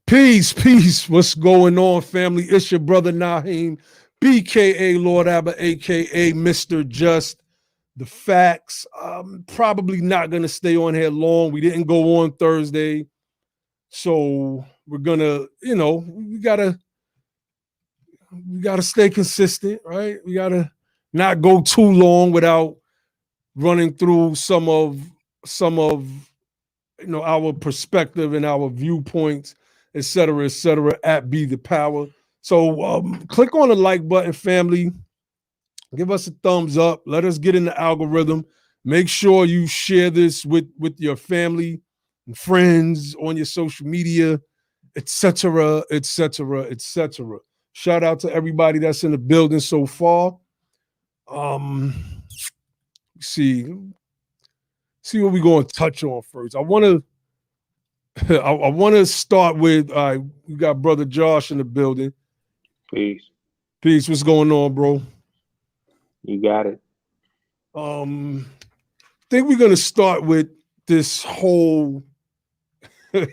Peace, peace. What's going on, family? It's your brother Naheem, BKA Lord Abba, aka Mr. Just. The facts. I'm probably not gonna stay on here long. We didn't go on Thursday, so we're gonna, we gotta stay consistent, right? We gotta not go too long without running through some of our perspective and our viewpoints, et cetera, at Be the Power. So click on the like button, family. Give us a thumbs up. Let us get in the algorithm. Make sure you share this with your family and friends on your social media, et cetera, et cetera, et cetera. Shout out to everybody that's in the building so far. Um, see, see what we're going to touch on first. I want to I want to start with we got brother Josh in the building. Peace. Peace. What's going on, bro? You got it. I think we're gonna start with this whole. I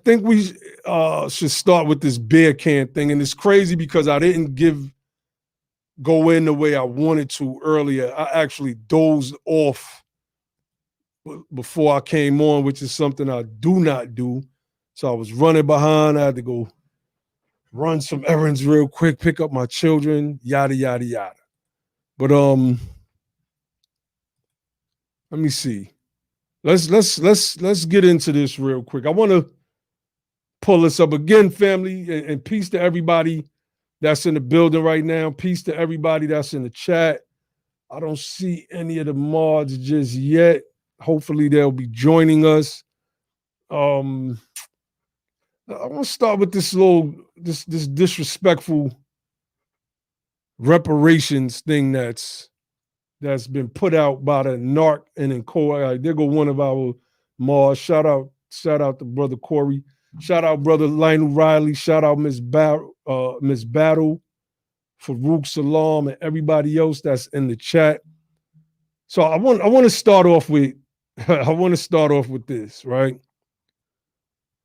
think we should start with this beer can thing, and it's crazy because I didn't go in the way I wanted to earlier. I actually dozed off before I came on, which is something I do not do. So I was running behind. I had to go run some errands real quick, pick up my children, yada yada yada. But let me see. Let's get into this real quick. I want to pull this up again, family, and peace to everybody that's in the building right now. Peace to everybody that's in the chat. I don't see any of the mods just yet. Hopefully they'll be joining us. I want to start with this disrespectful reparations thing that's been put out by the NARC and in co. There go one of our Mars. Shout out to brother Corey. Shout out brother Lionel Riley. Shout out Miss Battle, Farouk Salam, and everybody else that's in the chat. So I want to start off with this, right?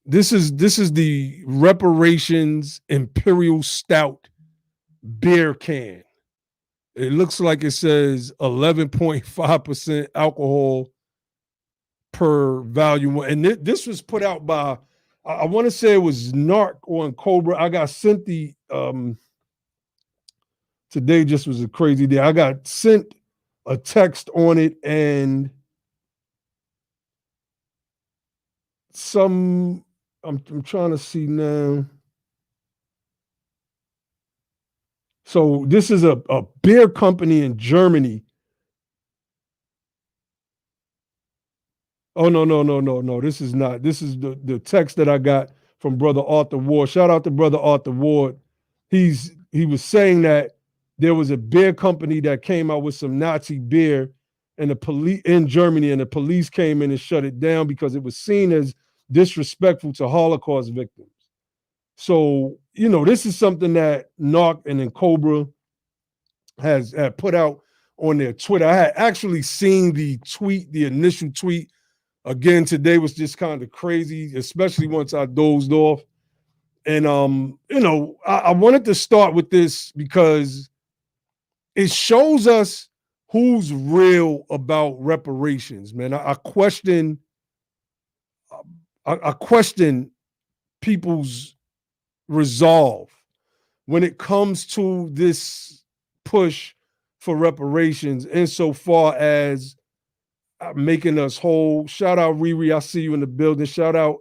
This is the Reparations Imperial Stout beer can. It looks like it says 11.5% alcohol per volume. And this was put out by, I want to say it was Narc on Cobra. I got sent today just was a crazy day. I got sent a text on it and I'm trying to see now. So this is a beer company in Germany. Oh, no. This is not. This is the text that I got from Brother Arthur Ward. Shout out to Brother Arthur Ward. He was saying that there was a beer company that came out with some Nazi beer and the police in Germany, and the police came in and shut it down because it was seen as disrespectful to Holocaust victims. So, this is something that NARC and then Cobra had put out on their Twitter. I had actually seen the initial tweet. Again, today was just kind of crazy, especially once I dozed off. And I wanted to start with this because it shows us who's real about reparations, man. I question people's resolve when it comes to this push for reparations insofar as making us whole. Shout out Riri, I see you in the building. Shout out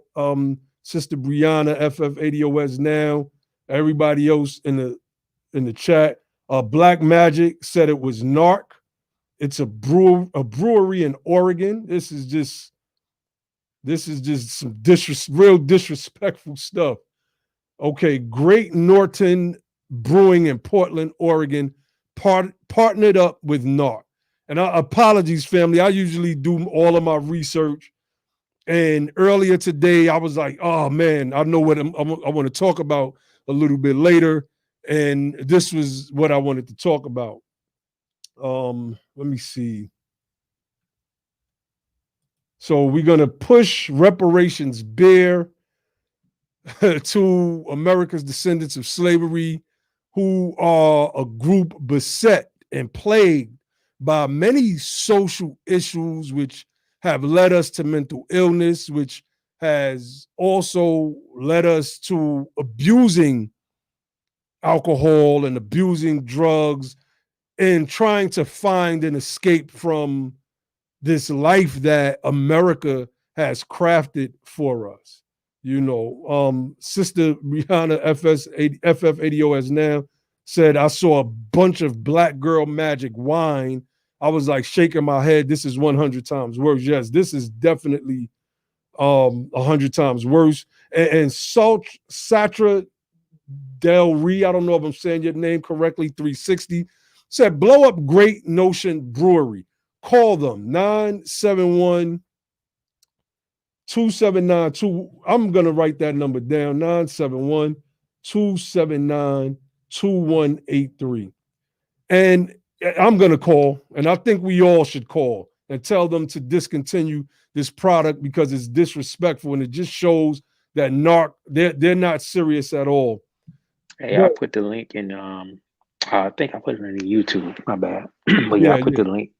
Sister Brianna, FF80OS now. Everybody else in the chat. Black Magic said it was NARC. It's a brewery in Oregon. This is just some real disrespectful stuff. Okay, Great Norton Brewing in Portland, Oregon, partnered up with NARC. And apologies, family. I usually do all of my research. And earlier today, I was like, oh, man, I know what I want to talk about a little bit later. And this was what I wanted to talk about. Let me see. So we're going to push reparations beer. to America's descendants of slavery, who are a group beset and plagued by many social issues, which have led us to mental illness, which has also led us to abusing alcohol and abusing drugs and trying to find an escape from this life that America has crafted for us. Sister Rihanna FF80 has now said, I saw a bunch of black girl magic wine. I was like shaking my head. This is 100 times worse. Yes, this is definitely 100 times worse. And Satra Del Rey, I don't know if I'm saying your name correctly, 360, said, blow up Great Notion Brewery. Call them 971 279 I'm going to write that number down, 971 279 2183. And I'm going to call, and I think we all should call and tell them to discontinue this product because it's disrespectful and it just shows that they're not serious at all. Hey, I put the link in. I think I put it in YouTube. My bad, but yeah, I put the link.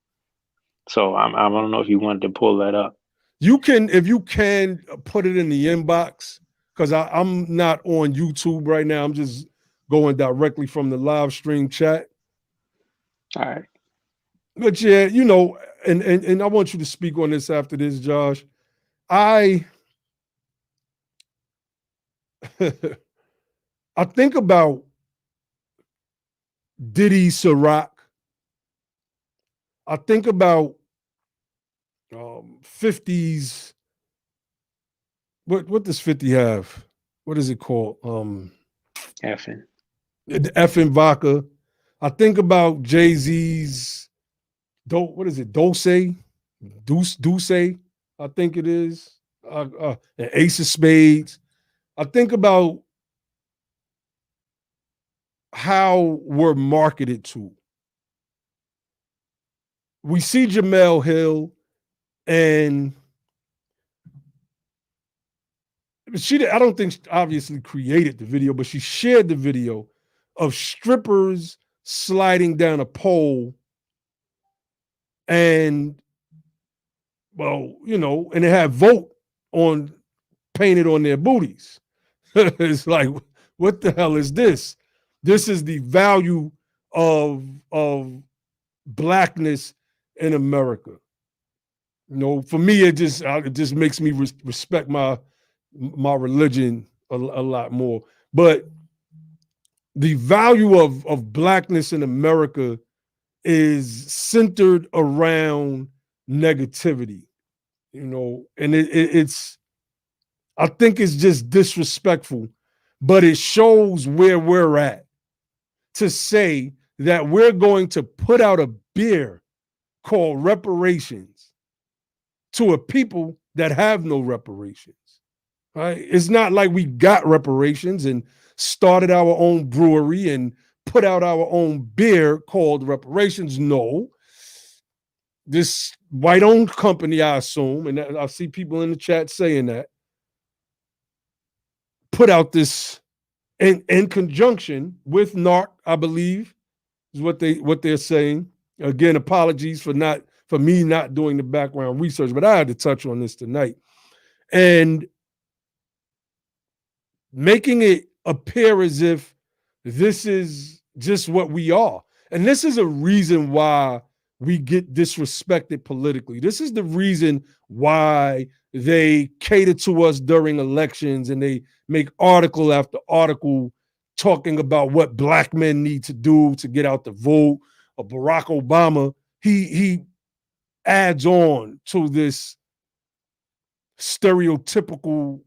So I don't know if you wanted to pull that up. You can, if you can, put it in the inbox because I'm not on YouTube right now. I'm just going directly from the live stream chat. All right. But yeah, and I want you to speak on this after this, Josh. I think about Diddy Ciroc. I think about 50s. What does 50 have? What is it called? Effing. The effing vodka. I think about Jay-Z's what is it? Dulce, I think it is. An Ace of Spades. I think about how we're marketed to. We see Jamel Hill, and I don't think she obviously created the video, but she shared the video of strippers sliding down a pole and, and it had vote painted on their booties. It's like, what the hell is this? This is the value of blackness in America. For me, it just makes me respect my religion a lot more. But the value of blackness in America is centered around negativity, and it's I think it's just disrespectful, but it shows where we're at to say that we're going to put out a beer called Reparations to a people that have no reparations. Right? It's not like we got reparations and started our own brewery and put out our own beer called Reparations. No. This white-owned company, I assume, and I see people in the chat saying that, put out this in conjunction with NARC, I believe, is what they're saying. Again, apologies for me not doing the background research, but I had to touch on this tonight. And making it appear as if this is just what we are. And this is a reason why we get disrespected politically. This is the reason why they cater to us during elections and they make article after article talking about what black men need to do to get out the vote. Or Barack Obama, he adds on to this stereotypical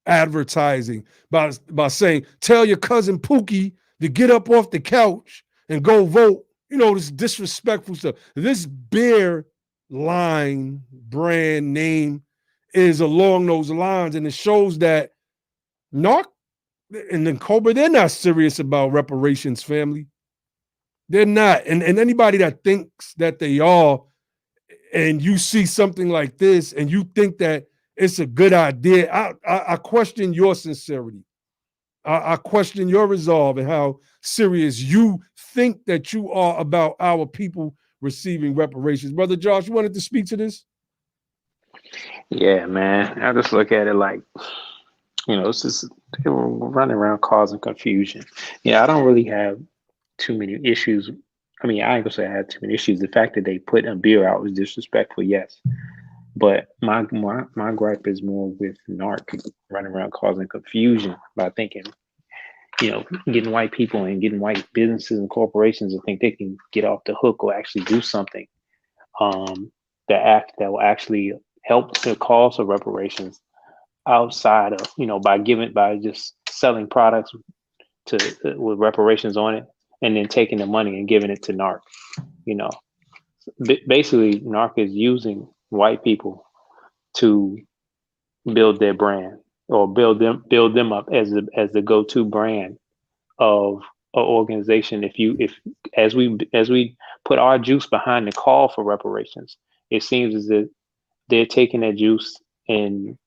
advertising by saying, tell your cousin Pookie to get up off the couch and go vote. This disrespectful stuff. This beer line brand name is along those lines, and it shows that NARC and then Cobra, they're not serious about reparations, family. They're not. And anybody that thinks that they are, and you see something like this, and you think that it's a good idea. I question your sincerity. I question your resolve and how serious you think that you are about our people receiving reparations. Brother Josh, you wanted to speak to this? Yeah, man. I just look at it like, it's just they were running around causing confusion. Yeah, I don't really have too many issues. I mean, I ain't gonna say I had too many issues. The fact that they put a bill out was disrespectful, yes. But my gripe is more with NARC running around causing confusion by thinking, getting white people and getting white businesses and corporations to think they can get off the hook or actually do something that will actually help the cause of reparations outside of, by just selling products with reparations on it and then taking the money and giving it to NARC. Basically NARC is using white people to build their brand or build them up as the go-to brand of an organization. If as we put our juice behind the call for reparations, it seems as if they're taking that juice and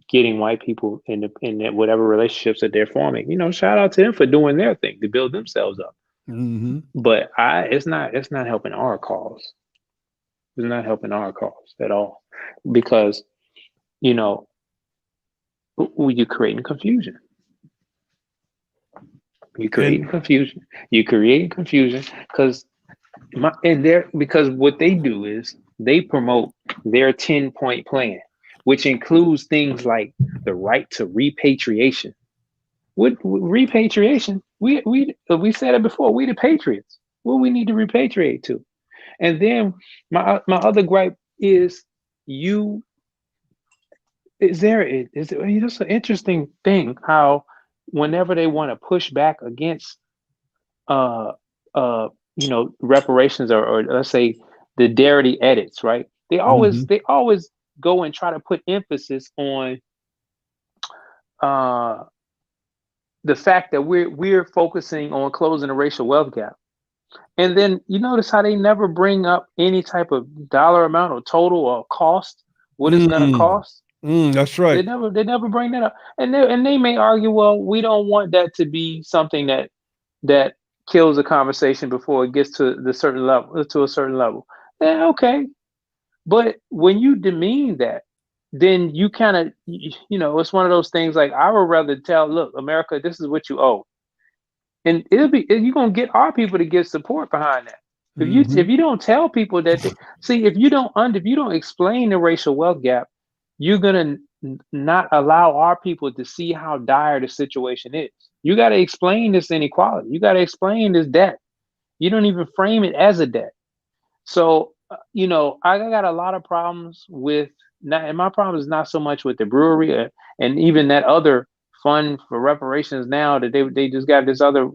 getting white people in whatever relationships that they're forming. Shout out to them for doing their thing to build themselves up. Mm-hmm. But it's not helping our cause. It's not helping our cause at all, because you're creating confusion. You're creating confusion because what they do is they promote their 10-point plan, which includes things like the right to repatriation. With repatriation, we said it before, we the patriots. What we need to repatriate to. And then my other gripe is it's an interesting thing how whenever they want to push back against reparations or let's say the Darity edits, right? They always go and try to put emphasis on the fact that we're focusing on closing the racial wealth gap. And then you notice how they never bring up any type of dollar amount or total or cost, what it's going to cost. That's right. They never bring that up. And they may argue, well, we don't want that to be something that kills a conversation before it gets to a certain level. Okay. But when you demean that, then you kind of, it's one of those things like, I would rather tell, look, America, this is what you owe. And you're going to get our people to get support behind that. If you don't tell people that, if you don't explain the racial wealth gap, you're going to not allow our people to see how dire the situation is. You got to explain this inequality. You got to explain this debt. You don't even frame it as a debt. So, I got a lot of problems with, and my problem is not so much with the brewery and even that other fund for reparations now that they just got this other,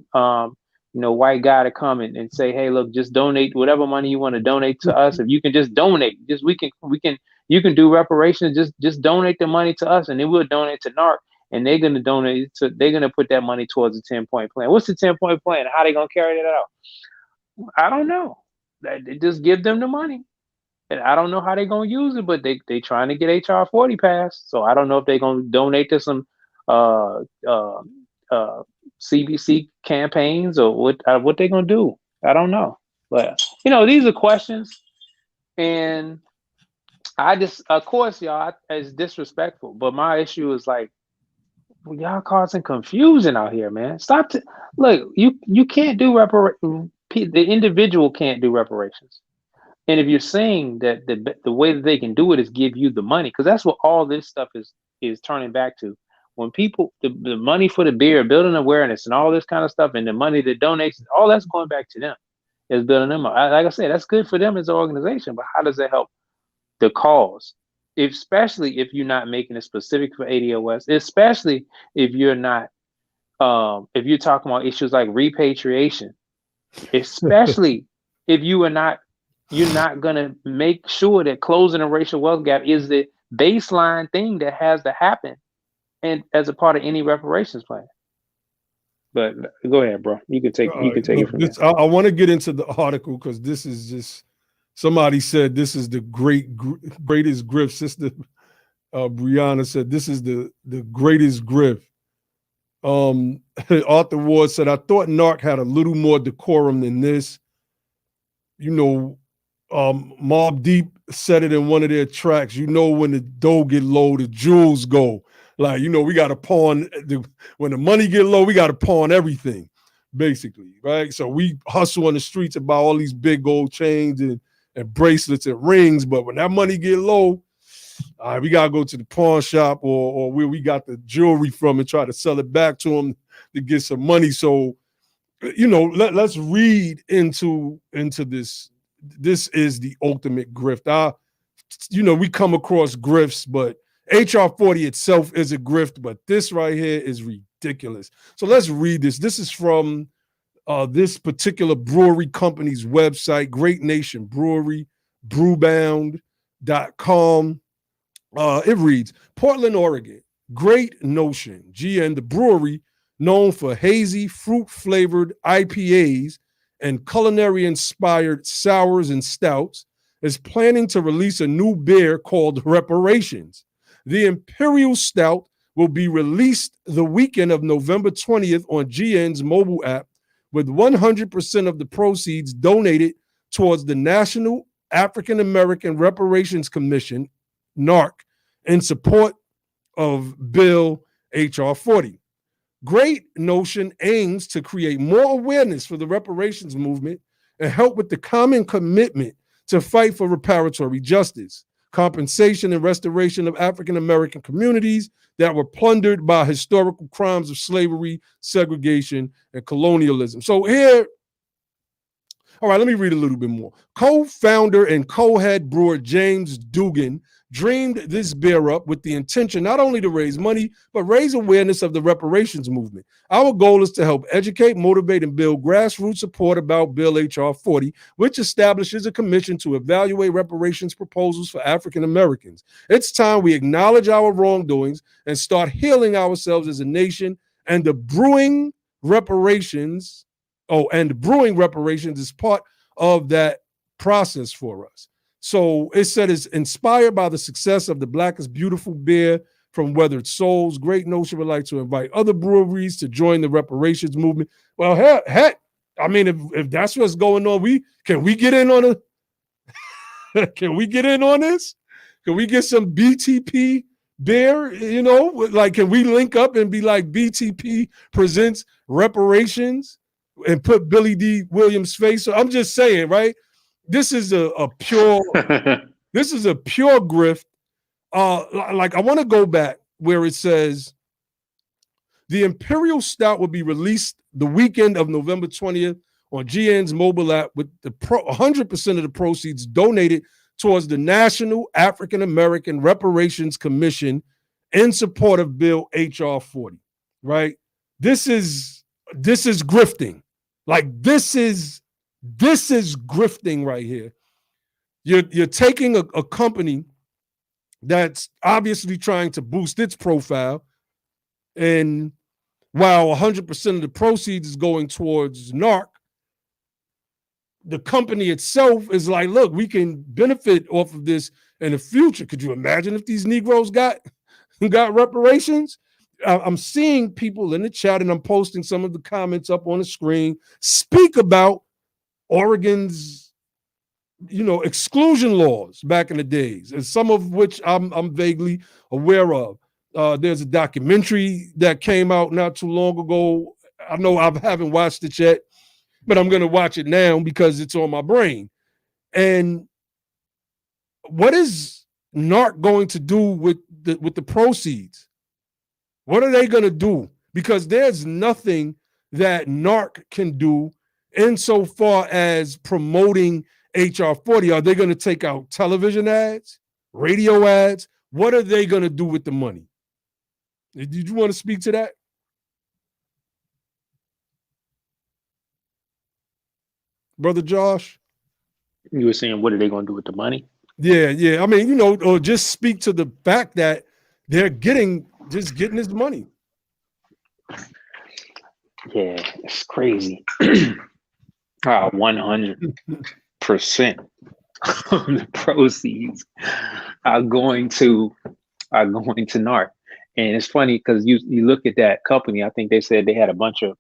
white guy to come and say, hey, look, just donate whatever money you want to donate to us. If you can just donate, you can do reparations. Just donate the money to us, and then we'll donate to NARC, and they're going to they're going to put that money towards the 10-point plan. What's the 10-point plan? How they going to carry that out? I don't know. They just give them the money, and I don't know how they're going to use it, but they trying to get HR 40 passed. So I don't know if they're going to donate to some CBC campaigns or what they're going to do. I don't know. But, these are questions. And I just, of course, y'all, it's disrespectful. But my issue is like, y'all causing confusion out here, man. Stop. Look, you can't do the individual can't do reparations. And if you're saying that the way that they can do it is give you the money, because that's what all this stuff is turning back to. When people, the money for the beer, building awareness and all this kind of stuff, and the money, the donations, all that's going back to them, is building them up. Like I said, that's good for them as an organization, but how does that help the cause? Especially if you're not making it specific for ADOS, especially if you're not, if you're talking about issues like repatriation, especially if you're not going to make sure that closing the racial wealth gap is the baseline thing that has to happen, and as a part of any reparations plan. But go ahead, bro. You can take it from there. I want to get into the article because this is just, somebody said this is the greatest grift since Brianna said this is the greatest grift. Arthur Ward said, I thought NARC had a little more decorum than this. You know, Mobb Deep said it in one of their tracks. You know, when the dough get low, the jewels go. Like, you know, we got to pawn when the money get low, we got to pawn everything, basically, right? So we hustle on the streets and buy all these big gold chains and bracelets and rings. But when that money get low, all right, we got to go to the pawn shop or where we got the jewelry from and try to sell it back to them to get some money. So, you know, let's read into this. This is the ultimate grift. You know, we come across grifts, but HR 40 itself is a grift, but this right here is ridiculous. So let's read this. This is from this particular brewery company's website, Great Nation Brewery, brewbound.com. It reads, Portland, Oregon, Great Notion, GN, the brewery known for hazy, fruit-flavored IPAs and culinary-inspired sours and stouts, is planning to release a new beer called Reparations. The Imperial Stout will be released the weekend of November 20th on GN's mobile app, with 100% of the proceeds donated towards the National African American Reparations Commission, NARC, in support of Bill HR 40. Great Notion aims to create more awareness for the reparations movement and help with the common commitment to fight for reparatory justice, compensation, and restoration of African American communities that were plundered by historical crimes of slavery, segregation, and colonialism. So here, all right, let me read a little bit more. Co-founder and co-head brewer James Dugan dreamed this beer up with the intention not only to raise money, but raise awareness of the reparations movement. Our goal is to help educate, motivate, and build grassroots support about Bill HR 40, which establishes a commission to evaluate reparations proposals for African Americans. It's time we acknowledge our wrongdoings and start healing ourselves as a nation, and the brewing reparations is part of that process for us. So it said it's inspired by the success of the Black is Beautiful beer from Weathered Souls. Great Notion would like to invite other breweries to join the reparations movement. Well, heck, I mean, if that's what's going on, can we get in on can we get in on this? Can we get some BTP beer? You know, like, can we link up and be like, BTP presents reparations and put Billy D. Williams' face? So I'm just saying, right? This is a pure this is a pure grift. Like, I want to go back where it says the Imperial Stout will be released the weekend of November 20th on GN's mobile app, with the 100% of the proceeds donated towards the National African American Reparations Commission in support of Bill HR 40. Right? This is grifting. Like, this is grifting right here. You're taking a company that's obviously trying to boost its profile, and while 100% of the proceeds is going towards NARC, the company itself is like, look, we can benefit off of this in the future. Could you imagine if these Negroes got reparations? I'm seeing people in the chat, and I'm posting some of the comments up on the screen, speak about Oregon's, you know, exclusion laws back in the days, and some of which I'm vaguely aware of. There's a documentary that came out not too long ago. I know I haven't watched it yet, but I'm going to watch it now because it's on my brain. And what is NARC going to do with the proceeds? What are they going to do? Because there's nothing that NARC can do insofar as promoting HR 40. Are they going to take out television ads, radio ads? What are they going to do with the money? Did you want to speak to that? Brother Josh? You were saying, what are they going to do with the money? Yeah. I mean, you know, or just speak to the fact that they're getting his money. Yeah, it's crazy. 100% of the proceeds are going to are going to NARC. And it's funny because you look at that company. I think they said they had a bunch of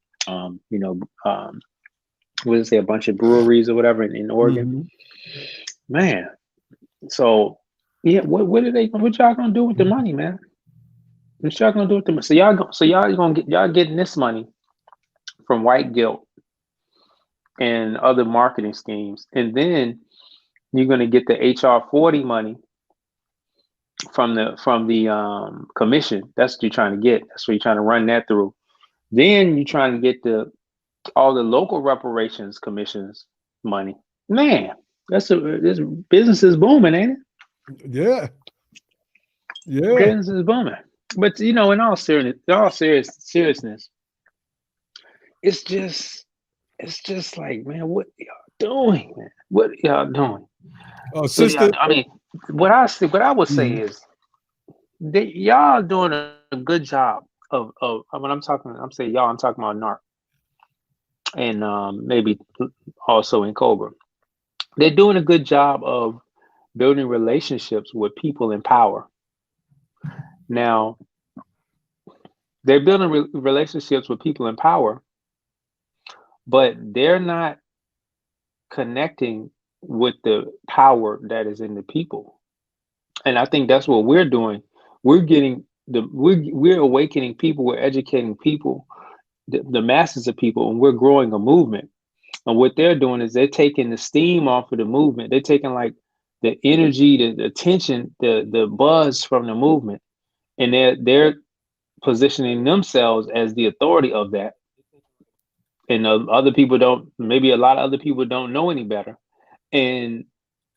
what did it say, a bunch of breweries or whatever in Oregon. Mm-hmm. Man, so yeah, what y'all gonna do with the money, man? What y'all gonna do with the money? So y'all getting this money from white guilt and other marketing schemes, and then you're gonna get the HR 40 money from the commission. That's what you're trying to get. That's what you're trying to run that through. Then you're trying to get all the local reparations commissions money. Man, this business is booming, ain't it? Yeah. Yeah. Business is booming. But in all seriousness, it's just like, man, what y'all doing, man? What y'all doing? Sister. I mean, what I would say is y'all doing a good job of when I'm talking about NARC and maybe also in Cobra. They're doing a good job of building relationships with people in power. Now, they're building relationships with people in power, but they're not connecting with the power that is in the people. And I think that's what we're doing. We're awakening people, we're educating people, the masses of people, and we're growing a movement. And what they're doing is they're taking the steam off of the movement. They're taking like the energy, the attention, the buzz from the movement, and they're positioning themselves as the authority of that. And other people maybe a lot of other people don't know any better. And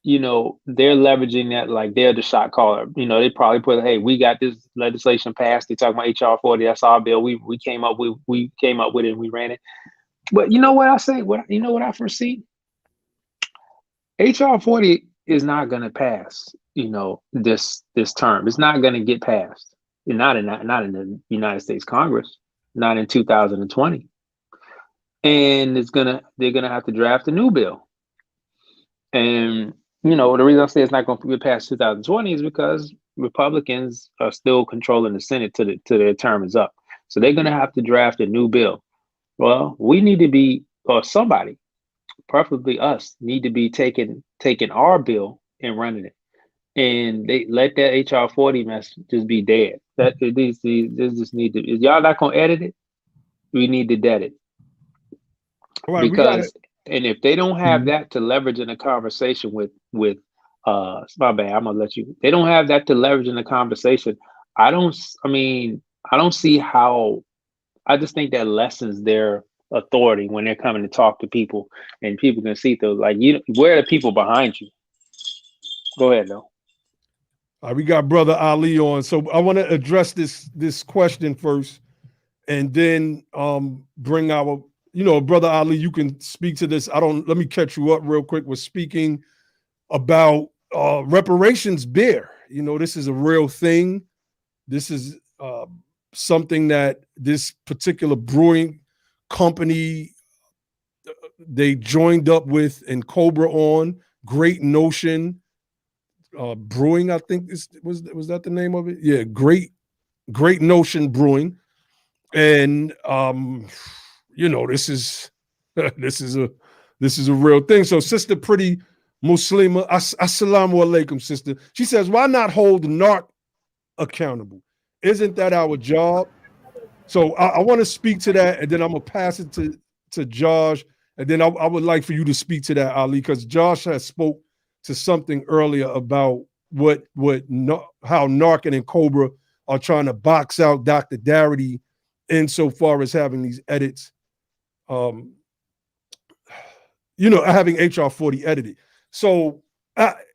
they're leveraging that like they're the shot caller. They probably put, hey, we got this legislation passed. They talk about HR 40. That's our bill. We came up with it and we ran it. But you know what I say? What I foresee? HR 40 is not going to pass. This term. It's not going to get passed. Not in the United States Congress. Not in 2020. And they're gonna have to draft a new bill. And the reason I say it's not going to get past 2020 is because Republicans are still controlling the Senate till their term is up. So they're going to have to draft a new bill. Well, we need to be, or somebody, preferably us, need to be taking our bill and running it. And they let that HR 40 mess just be dead. That this just need to. If y'all not going to edit it, we need to dead it. All right, Because and if they don't have that to leverage in a conversation with my bad, I'm gonna let you. They don't have that to leverage in a conversation. I don't see how. I just think that lessens their authority when they're coming to talk to people, and people can see those. Like, where are the people behind you? Go ahead, though. All right, we got Brother Ali on, so I want to address this question first, and then bring our. Brother Ali, you can speak to this. Let me catch you up real quick. We're speaking about reparations beer. This is a real thing. This is something that this particular brewing company, they joined up with and Cobra on. Great Notion Brewing, I think was that the name of it? Yeah, Great Notion Brewing. And this is this is a real thing. So Sister Pretty Muslima, assalamu alaikum, sister. She says, why not hold NARC accountable? Isn't that our job? So I want to speak to that, and then I'm gonna pass it to Josh, and then I would like for you to speak to that, Ali, because Josh has spoke to something earlier about how NARC and Cobra are trying to box out Dr. Darity insofar as having these edits, having HR 40 edited. So,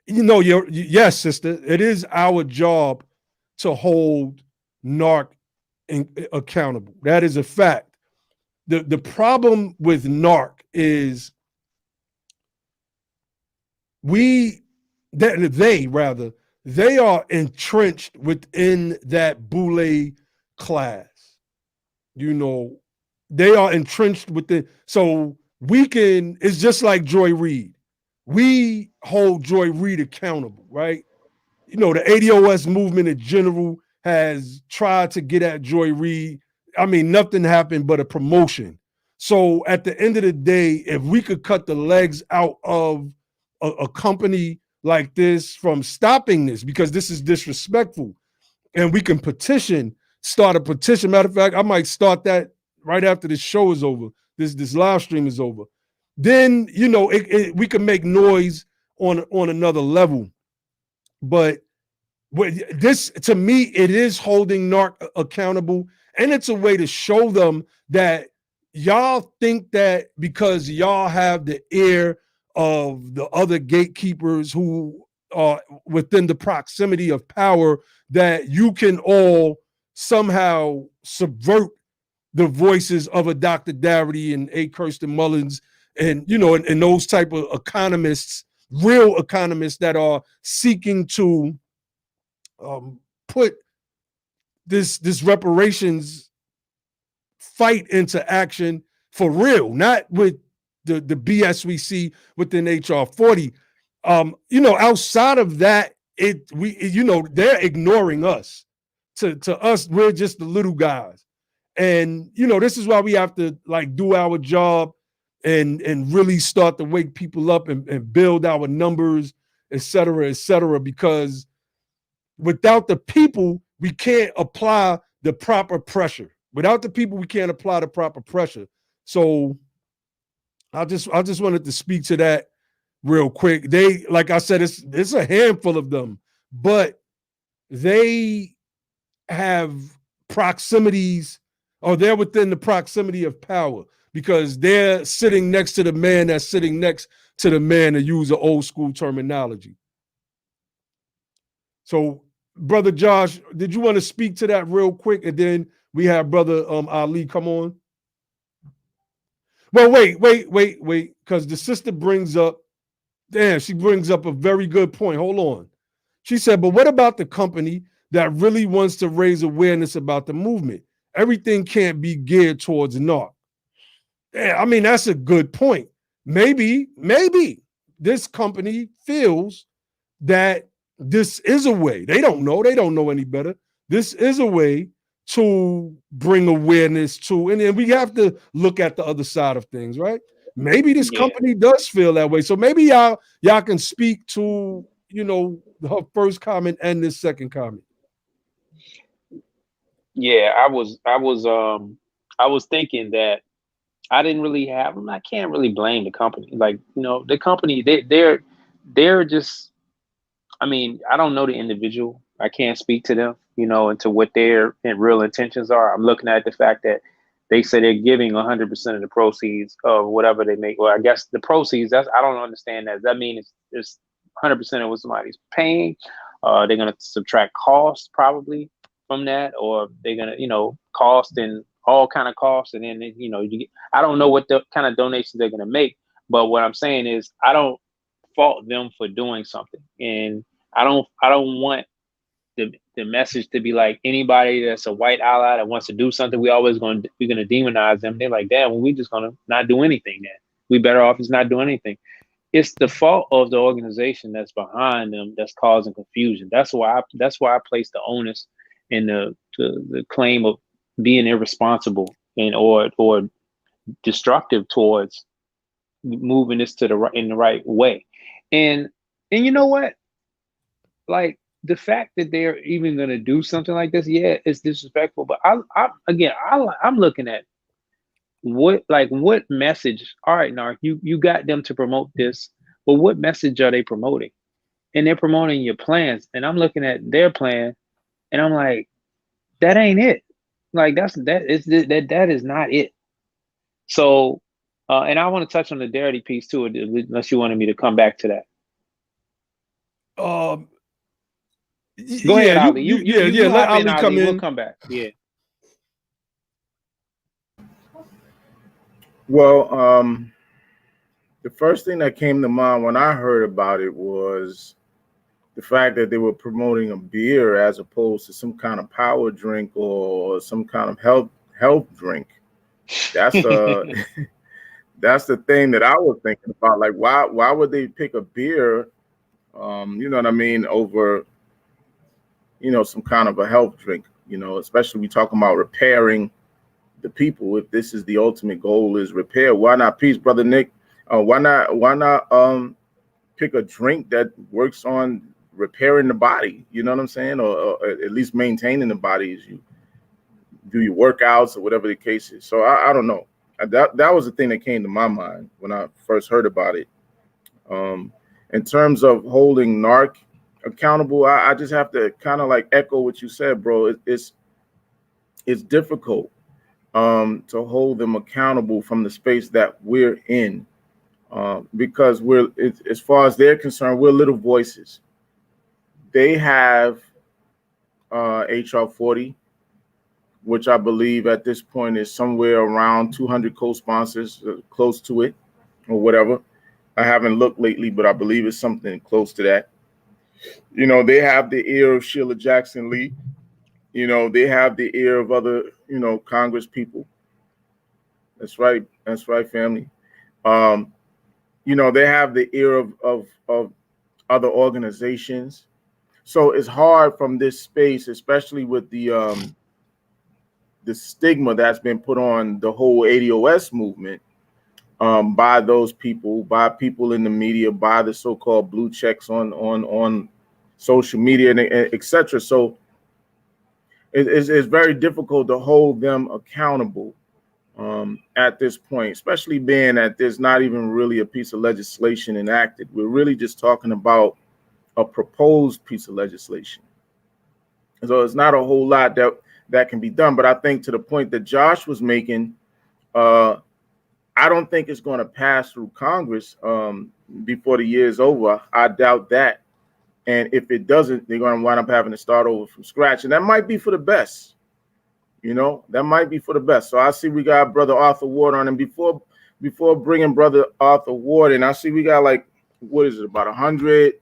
yes, sister, it is our job to hold NARC accountable. That is a fact. The problem with NARC is they are entrenched within that boule class. They are entrenched within. So it's just like Joy Reid. We hold Joy Reid accountable, right? you know, the ADOS movement in general has tried to get at Joy Reid. I mean, nothing happened but a promotion. So at the end of the day, if we could cut the legs out of a company like this from stopping this, because this is disrespectful, and we can start a petition. Matter of fact, I might start that right after this show is over, this live stream is over. Then, you know, we can make noise on another level. But this, to me, it is holding NARC accountable, and it's a way to show them that y'all think that because y'all have the ear of the other gatekeepers who are within the proximity of power, that you can all somehow subvert the voices of a Dr. Darity and a Kirsten Mullins, and you know, and those type of economists, real economists that are seeking to put this reparations fight into action for real, not with the BS we see within HR 40. You know, outside of that, you know, they're ignoring us. To us, we're just the little guys. And you know, this is why we have to like do our job and really start to wake people up and build our numbers, et cetera, because without the people, we can't apply the proper pressure. Without the people, we can't apply the proper pressure. So I just wanted to speak to that real quick. They, like I said, it's a handful of them, but they have proximities, or they're within the proximity of power, because they're sitting next to the man that's sitting next to the man, to use an old school terminology. So, Brother Josh, did you want to speak to that real quick? And then we have Brother Ali come on. Well, wait, because the sister brings up, she brings up a very good point. Hold on. She said, but what about the company that really wants to raise awareness about the movement? Everything can't be geared towards NARC. Yeah, I mean, that's a good point. Maybe this company feels that this is a way. They don't know any better. This is a way to bring awareness to, and then we have to look at the other side of things, right? Maybe this company does feel that way. So maybe y'all can speak to, you know, her first comment and this second comment. Yeah, I was thinking that I didn't really have them. I can't really blame the company. Like, you know, the company, they're just, I mean, I don't know the individual. I can't speak to them, you know, and to what their real intentions are. I'm looking at the fact that they say they're giving 100% of the proceeds of whatever they make. Well, I guess the proceeds, I don't understand that. Does that mean it's 100% of what somebody's paying? They're going to subtract costs probably from that, or they're going to, you know, cost and all kind of costs. And then, you know, I don't know what the kind of donations they're going to make. But what I'm saying is I don't fault them for doing something. And I don't want the message to be like, anybody that's a white ally that wants to do something, we're gonna demonize them. They're like, damn, well, we just gonna not do anything then. We better off just not doing anything. It's the fault of the organization that's behind them that's causing confusion. That's why I place the onus in the claim of being irresponsible and or destructive towards moving this in the right way. And you know what? Like, the fact that they're even going to do something like this, yeah, it's disrespectful. But I'm looking at what message. All right, Narc, you got them to promote this, but what message are they promoting? And they're promoting your plans, and I'm looking at their plan, and I'm like, that ain't it. Like, that is not it. So, and I want to touch on the Darity piece too, unless you wanted me to come back to that. Go ahead, Ali. You let hop in, Ali come in. We'll come back. Yeah. Well, the first thing that came to mind when I heard about it was the fact that they were promoting a beer as opposed to some kind of power drink or some kind of health drink. That's that's the thing that I was thinking about. Like, why would they pick a beer? You know what I mean, over some kind of a health drink, especially we talking about repairing the people. If this is the ultimate goal is repair, why not peace, brother Nick? Why not pick a drink that works on repairing the body? You know what I'm saying? Or at least maintaining the body as you do your workouts or whatever the case is. So I don't know. That was the thing that came to my mind when I first heard about it. In terms of holding NARC accountable, I just have to kind of like echo what you said, bro. It's difficult to hold them accountable from the space that we're in, because as far as they're concerned, we're little voices. They have HR 40, which I believe at this point is somewhere around 200 co-sponsors, close to it, or whatever. I haven't looked lately, but I believe it's something close to that. They have the ear of Sheila Jackson Lee. They have the ear of other, Congress people. That's right, family. They have the ear of other organizations. So it's hard from this space, especially with the stigma that's been put on the whole ADOS movement, by those people, by people in the media, by the so-called blue checks on social media, and etc. So it's very difficult to hold them accountable at this point, especially being that there's not even really a piece of legislation enacted. We're really just talking about a proposed piece of legislation. So it's not a whole lot that can be done. But I think to the point that Josh was making, I don't think it's going to pass through Congress before the year is over. I doubt that. And if it doesn't, they're going to wind up having to start over from scratch. And that might be for the best. That might be for the best. So I see we got Brother Arthur Ward on. And before bringing Brother Arthur Ward in, I see we got what is it, about 100?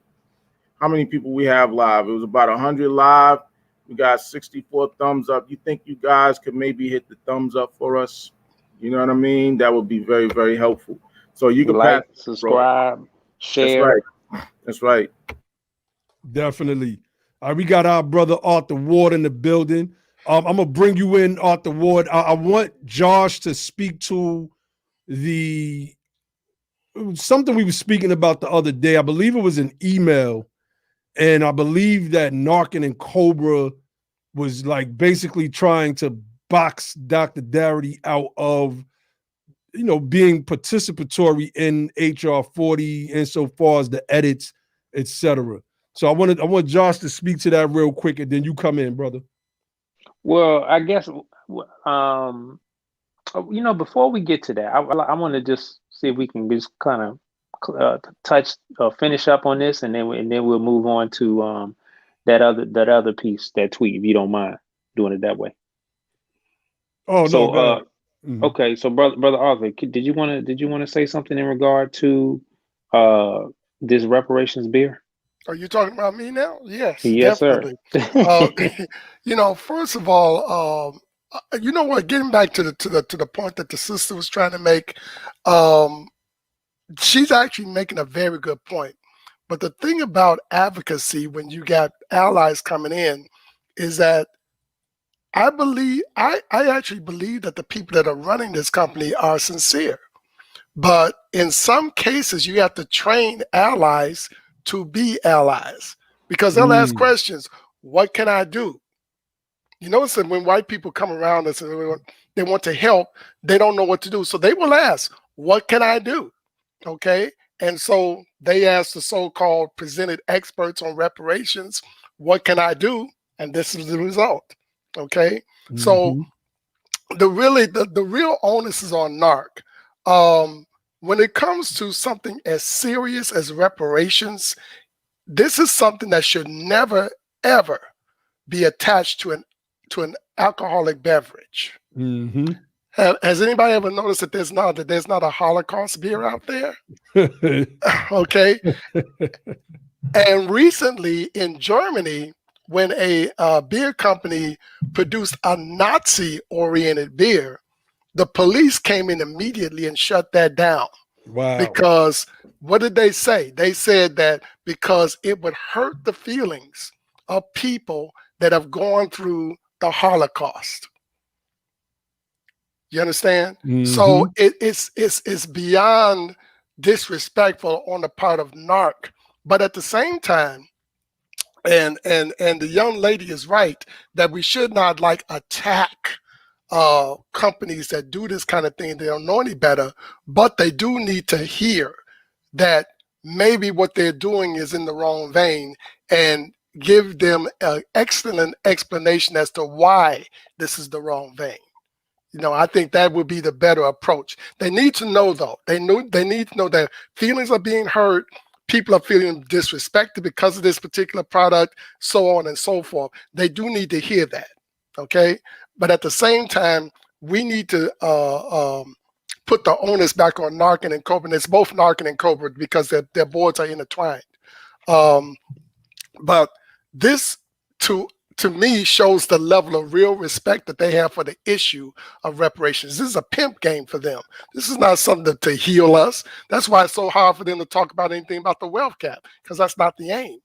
How many people we have live? It was about 100 live. We got 64 thumbs up. You think you guys could maybe hit the thumbs up for us? You know what I mean? That would be very, very helpful. So you can like, subscribe, share. That's right. Definitely. All right, we got our brother Arthur Ward in the building. I'm gonna bring you in, Arthur Ward. I want Josh to speak to something we were speaking about the other day. I believe it was an email, and I believe that Narcan and Cobra was basically trying to box Dr. Darity out of being participatory in HR 40 insofar as the edits, etc. So I want Josh to speak to that real quick, and then you come in, brother. Well, I guess before we get to that, I want to just see if we can just kind of finish up on this, and then we'll move on to that other piece, that tweet, if you don't mind doing it that way. Oh, so, no. Okay, so brother Arthur, did you want to say something in regard to this reparations beer? Are you talking about me now? Yes, definitely. Sir. First of all, you know what? Getting back to the point that the sister was trying to make, she's actually making a very good point. But the thing about advocacy, when you got allies coming in, is that I actually believe that the people that are running this company are sincere. But in some cases, you have to train allies to be allies, because they'll ask questions. What can I do? So when white people come around us and they want to help, they don't know what to do. So they will ask, what can I do? Okay. And so they ask the so-called presented experts on reparations, what can I do? And this is the result. Okay. So the real onus is on NARC. When it comes to something as serious as reparations, this is something that should never, ever be attached to an alcoholic beverage. Has anybody ever noticed that there's not a Holocaust beer out there? Okay. And recently in Germany, when a beer company produced a Nazi-oriented beer, the police came in immediately and shut that down. Wow. Because what did they say? They said that because it would hurt the feelings of people that have gone through the Holocaust. You understand? So it's beyond disrespectful on the part of NARC, but at the same time, and the young lady is right that we should not like attack companies that do this kind of thing. They don't know any better, but they do need to hear that maybe what they're doing is in the wrong vein, and give them an excellent explanation as to why this is the wrong vein. You know, I think that would be the better approach. They need to know, though. They need to know that feelings are being hurt. People are feeling disrespected because of this particular product, so on and so forth. They do need to hear that, okay? But at the same time, we need to put the onus back on Narcan and Cobra. It's both Narcan and Cobra because their boards are intertwined. But this, to me, shows the level of real respect that they have for the issue of reparations. This is a pimp game for them. This is not something to heal us. That's why it's so hard for them to talk about anything about the wealth cap, because that's not the aim,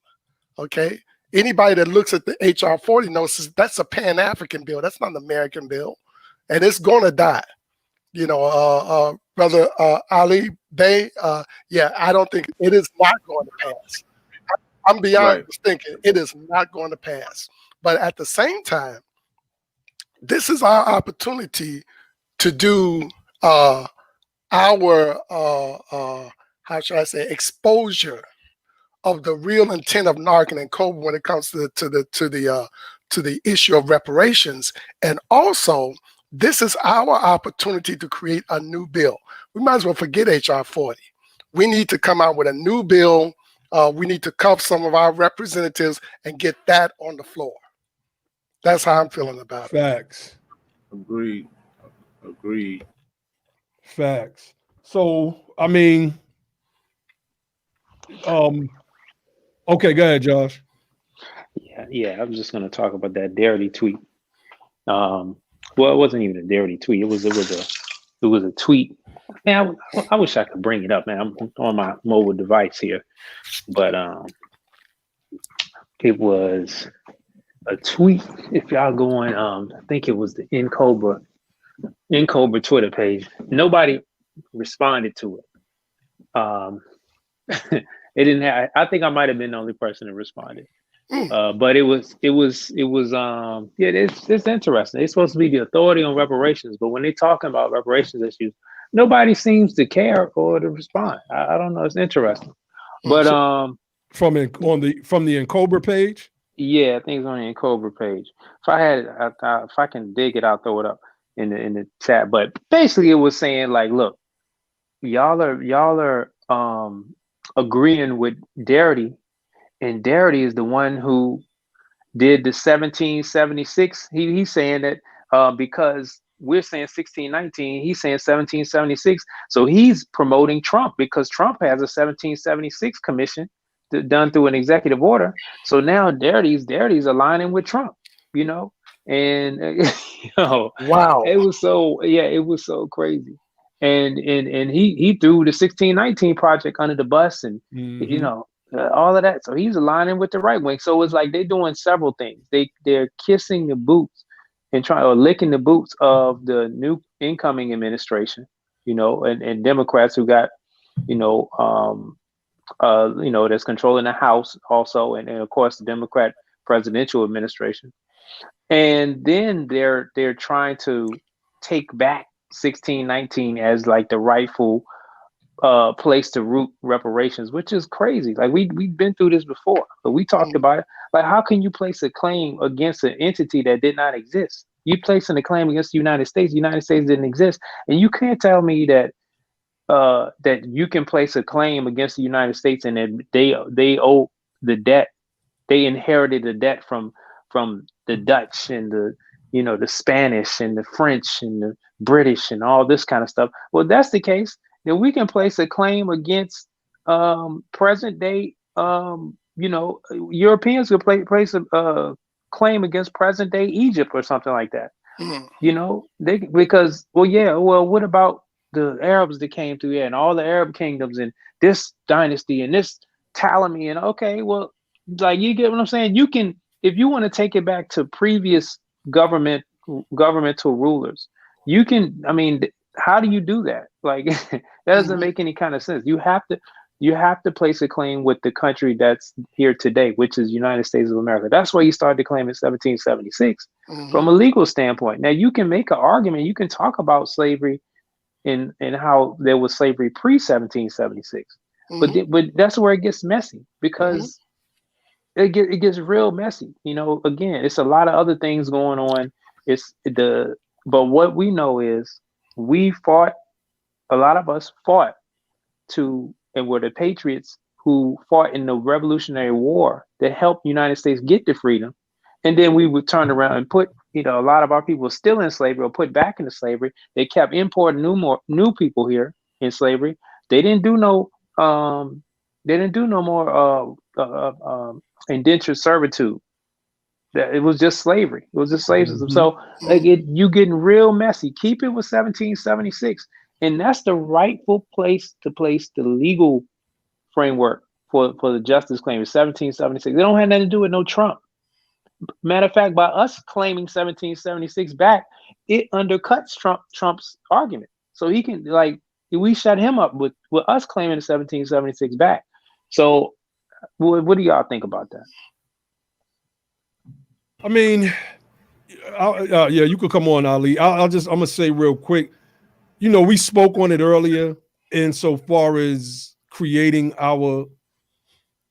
okay? Anybody that looks at the HR 40 knows that's a Pan-African bill. That's not an American bill, and it's going to die. You know, Brother Ali Bey, yeah, I don't think it is not going to pass. I'm beyond thinking it is not going to pass. But at the same time, this is our opportunity to do our how should I say, exposure of the real intent of Narcan and Cobra when it comes to the issue of reparations. And also, this is our opportunity to create a new bill. We might as well forget HR 40. We need to come out with a new bill. We need to cuff some of our representatives and get that on the floor. That's how I'm feeling about it. Facts. Agreed. Facts. So, I mean, okay, go ahead, Josh. Yeah, I'm just gonna talk about that Darity tweet. Well, it wasn't even a Darity tweet. It was a tweet. Man, I wish I could bring it up, man. I'm on my mobile device here, but it was a tweet. If y'all go on, I think it was the In Cobra Twitter page. Nobody responded to it. It didn't have. I think I might have been the only person that responded. But it was yeah, it's interesting. It's supposed to be the authority on reparations, but when they're talking about reparations issues, nobody seems to care or to respond. I don't know. It's interesting. But from the Encobra page. Yeah, I think it's on the Encobra page. If I can dig it, I'll throw it up in the chat. But basically, it was saying like, look, y'all are agreeing with Darity, and Darity is the one who did the 1776. He's saying that because we're saying 1619, he's saying 1776. So he's promoting Trump because Trump has a 1776 commission done through an executive order. So now Darity's aligning with Trump, you know, and you know, wow, it was so crazy. And he threw the 1619 project under the bus, and you know, all of that. So he's aligning with the right wing. So it's like they're doing several things. They're kissing the boots and licking the boots of the new incoming administration, you know, and Democrats who got, you know, that's controlling the House also, and of course the Democrat presidential administration. And then they're trying to take back 1619 as like the rightful place to root reparations, which is crazy. Like we've been through this before, but we talked about it. Like, how can you place a claim against an entity that did not exist? You placing a claim against the United States. The United States didn't exist, and you can't tell me that that you can place a claim against the United States and that they owe the debt. They inherited the debt from the Dutch and the Spanish and the French and the British and all this kind of stuff. Well, that's the case. Then we can place a claim against present day, Europeans could place a claim against present day Egypt or something like that. You know, what about the Arabs that came through here and all the Arab kingdoms and this dynasty and this Ptolemy? And okay, well, like, you get what I'm saying? You can if you want to take it back to previous governmental rulers, you can. I mean, how do you do that? Like that doesn't make any kind of sense. You have to place a claim with the country that's here today, which is United States of America. That's why you started the claim in 1776 from a legal standpoint. Now you can make an argument. You can talk about slavery and how there was slavery pre 1776, but that's where it gets messy because it gets real messy. You know, again, it's a lot of other things going on. But what we know is a lot of us fought and were the patriots who fought in the Revolutionary War that helped the United States get to freedom. And then we would turn around and put, a lot of our people still in slavery or put back into slavery. They kept importing new people here in slavery. They didn't do no more indentured servitude. That it was just slavery. It was just slave system. So you getting real messy. Keep it with 1776. And that's the rightful place to place the legal framework for the justice claim is 1776. They don't have nothing to do with no Trump. Matter of fact, by us claiming 1776 back, it undercuts Trump's argument. So he can we shut him up with us claiming the 1776 back. So what do y'all think about that? I mean, yeah, you could come on, Ali. I'm gonna say real quick. We spoke on it earlier insofar as creating our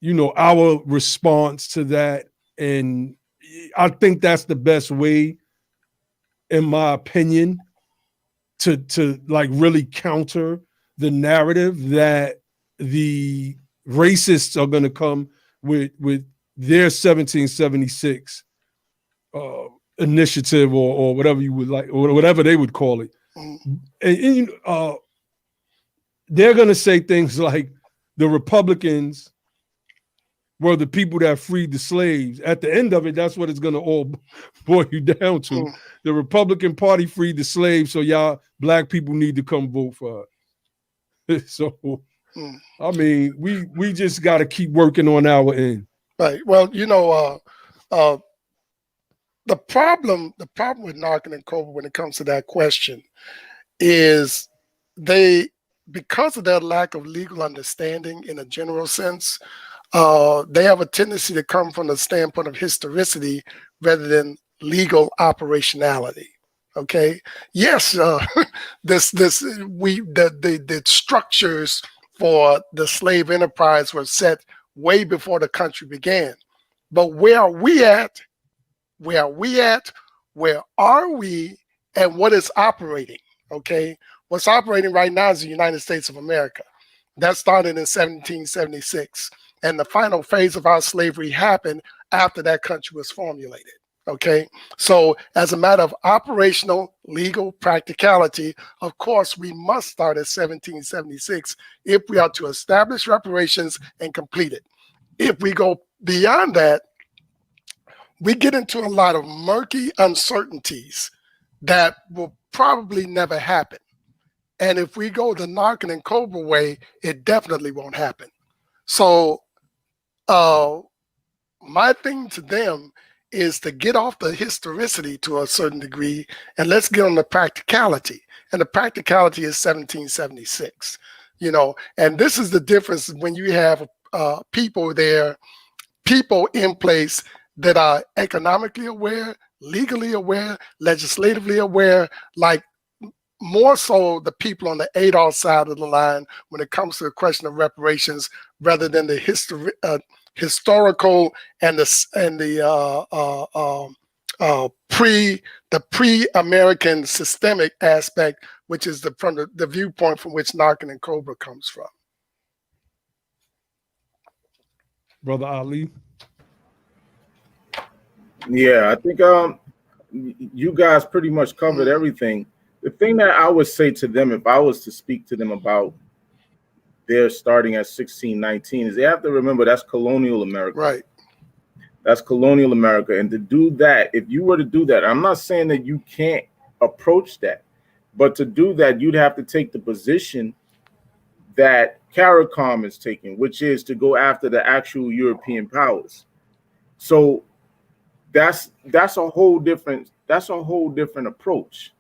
response to that, and I think that's the best way, in my opinion, to like really counter the narrative that the racists are going to come with their 1776 initiative or whatever you would like, or whatever they would call it. And they're going to say things like the Republicans were the people that freed the slaves. At the end of it, that's what it's going to all boil you down to. The Republican Party freed the slaves, so y'all black people need to come vote for it. So, I mean, we just got to keep working on our end. Right. Well, the problem with Narcan and Cobra when it comes to that question is because of their lack of legal understanding in a general sense, they have a tendency to come from the standpoint of historicity rather than legal operationality. Okay. Yes, the structures for the slave enterprise were set way before the country began. But where are we at? Where are we? And what is operating? Okay. What's operating right now is the United States of America. That started in 1776. And the final phase of our slavery happened after that country was formulated. Okay. So as a matter of operational, legal practicality, of course, we must start at 1776 if we are to establish reparations and complete it. If we go beyond that, we get into a lot of murky uncertainties that will probably never happen. And if we go the Narcan and Cobra way, it definitely won't happen. So my thing to them is to get off the historicity to a certain degree, and let's get on the practicality. And the practicality is 1776, and this is the difference when you have people in place that are economically aware, legally aware, legislatively aware, like more so the people on the ADOS side of the line when it comes to the question of reparations, rather than the historical and the pre-American systemic aspect, which is from the viewpoint from which Narcan and Cobra comes from. Brother Ali. Yeah, I think you guys pretty much covered everything. The thing that I would say to them, if I was to speak to them about their starting at 1619, is they have to remember that's colonial America. Right. That's colonial America. And to do that, if you were to do that, I'm not saying that you can't approach that, but to do that, you'd have to take the position that CARICOM is taking, which is to go after the actual European powers. So that's a whole different approach.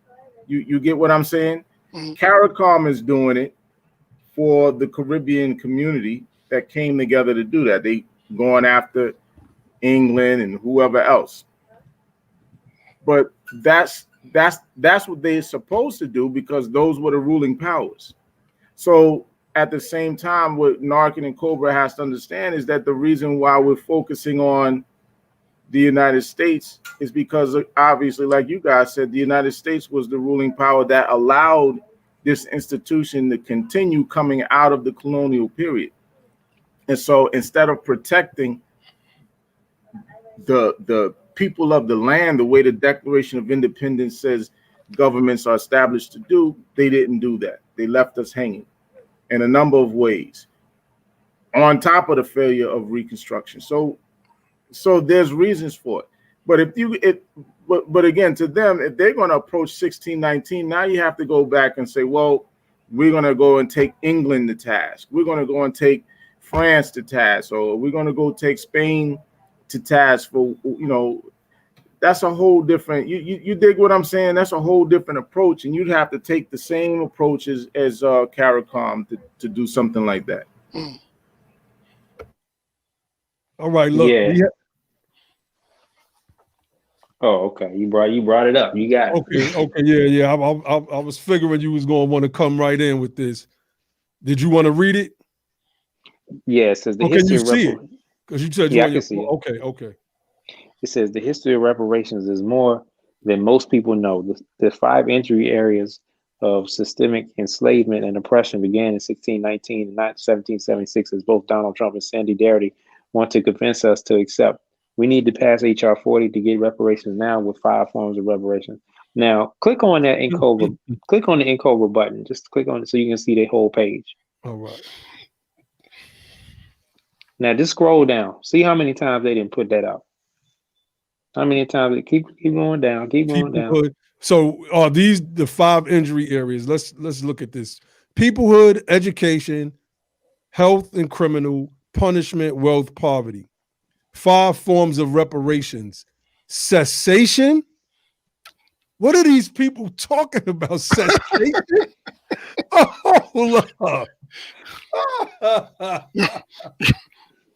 You get what I'm saying? Mhm. CARICOM is doing it for the Caribbean community that came together to do that. They going after England and whoever else. But that's what they're supposed to do, because those were the ruling powers. So at the same time, what Narcan and Cobra has to understand is that the reason why we're focusing on the United States is because, obviously, like you guys said, the United States was the ruling power that allowed this institution to continue coming out of the colonial period. And so instead of protecting the people of the land the way the Declaration of Independence says governments are established to do, they didn't do that. They left us hanging in a number of ways, on top of the failure of Reconstruction. So there's reasons for it. But again, to them, if they're going to approach 1619, now you have to go back and say, well, we're going to go and take England to task. We're going to go and take France to task, or we're going to go take Spain to task for, that's a whole different, you dig what I'm saying? That's a whole different approach. And you'd have to take the same approaches as CARICOM to do something like that. Mm. All right, look. Yeah. Oh, okay. You brought it up. You got it. Okay, yeah. I was figuring you was going to want to come right in with this. Did you want to read it? Yeah, it says the Can history you of see it? Because you said I can see it. Okay. It says the history of reparations is more than most people know. The 5 injury areas of systemic enslavement and oppression began in 1619 and not 1776, as both Donald Trump and Sandy Darity want to convince us to accept. We need to pass HR 40 to get reparations now, with 5 forms of reparations. Now, click on that Cobra. Click on the Cobra button. Just click on it so you can see the whole page. All right. Now, just scroll down. See how many times they didn't put that out. How many times? Keep going down. Keep going down. So are these the 5 injury areas? Let's look at this: peoplehood, education, health and criminal, punishment, wealth, poverty. 5 forms of reparations. Cessation? What are these people talking about? Cessation? Hold up.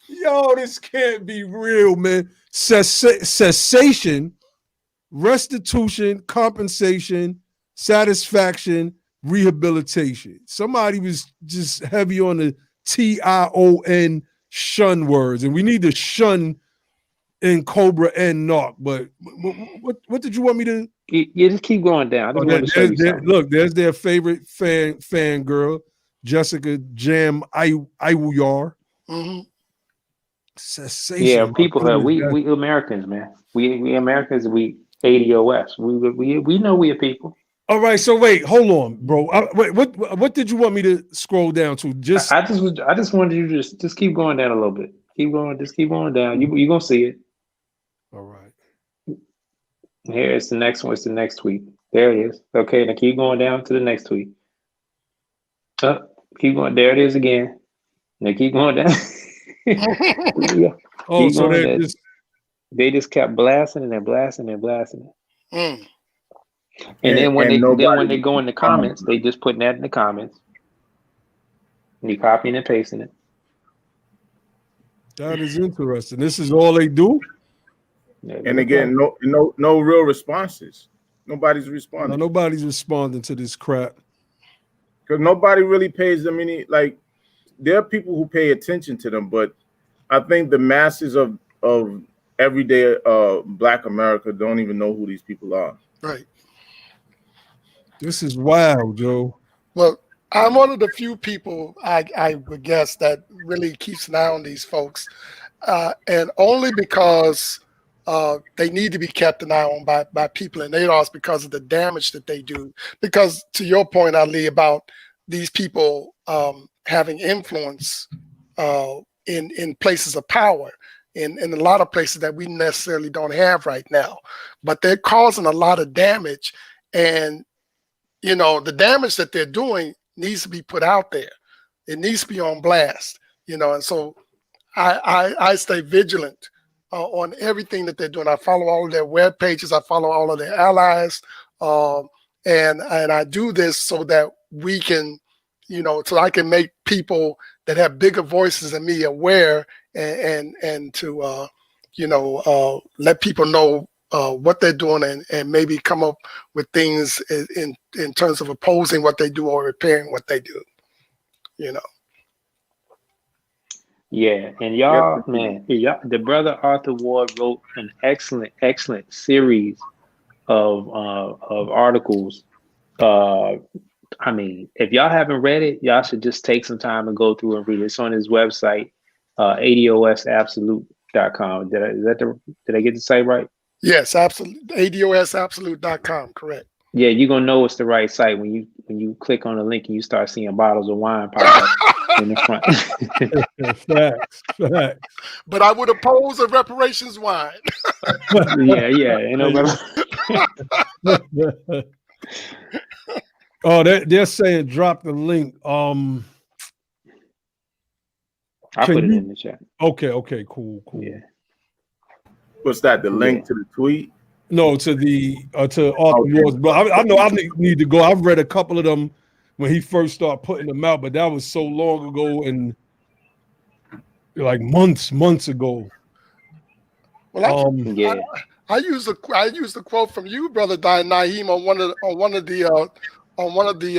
Yo, this can't be real, man. Cessation, restitution, compensation, satisfaction, rehabilitation. Somebody was just heavy on the TION shun words, and we need to shun in Cobra and Narc. But what did you want me to? You just keep going down. I just want to show you something. Look, there's their favorite fan girl, Jessica Jam Iwuyar. Mm-hmm. Cessation. Yeah, people. We Americans, man. We Americans. We ADOS. We know we are people. All right, so wait, hold on, bro. What did you want me to scroll down to? I just wanted you to just keep going down a little bit. Keep going. Just keep going down. You're gonna see it. All right. Here it's the next one. It's the next tweet. There it is. Okay, now keep going down to the next tweet. Keep going. There it is again. Now keep going down. Yeah. Oh, so they just kept blasting and blasting and blasting. Mm. And then when they go in the comments, they just putting that in the comments. And you copying and pasting it. That is interesting. This is all they do. And again, no real responses. Nobody's responding. No, nobody's responding to this crap. Because nobody really pays them any, like, there are people who pay attention to them, but I think the masses of everyday Black America don't even know who these people are. Right. This is wild, Joe. Well, I'm one of the few people I would guess that really keeps an eye on these folks, and only because they need to be kept an eye on by people in ADOS because of the damage that they do. Because to your point, Ali, about these people having influence in places of power, in a lot of places that we necessarily don't have right now, but they're causing a lot of damage, and the damage that they're doing needs to be put out there. It needs to be on blast, and so I stay vigilant on everything that they're doing. I follow all of their web pages. I follow all of their allies, and I do this so that we can, so I can make people that have bigger voices than me aware, and to let people know what they're doing, and maybe come up with things in terms of opposing what they do or repairing what they do. Yeah, and y'all, man, the brother Arthur Ward wrote an excellent series of articles. I mean, if y'all haven't read it, y'all should just take some time and go through and read it. It's on his website, ADOSabsolute.com. Did I get the site right? Yes, absolutely. ADOSabsolute.com, correct. Yeah, you're gonna know it's the right site when you click on the link and you start seeing bottles of wine pop up in the front. Facts. But I would oppose a reparations wine. Yeah. Ain't no Oh, they're saying drop the link. I put it in the chat. Okay, cool. Yeah. What's that? The link to the tweet? No, to Arthur Ward's. But I know I need to go. I've read a couple of them when he first started putting them out, but that was so long ago and like months ago. Well, I used the quote from you, brother Naheem, on one of the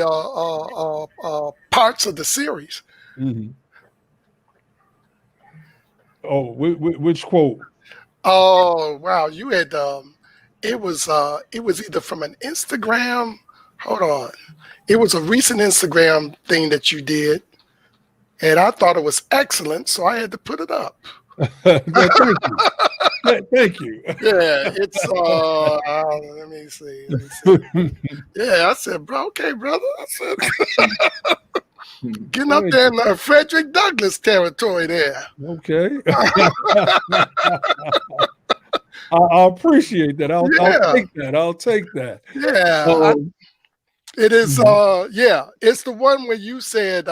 parts of the series. Mm-hmm. Oh, which quote? Oh wow, you had it was either from an Instagram. Hold on, it was a recent Instagram thing that you did, and I thought it was excellent, so I had to put it up. Thank you. Thank you. Yeah, it's let me see. Yeah, I said, bro, okay, brother. I said, getting up there in Frederick Douglass territory there. Okay. I appreciate that. I'll take that. Yeah. It is it's the one where you said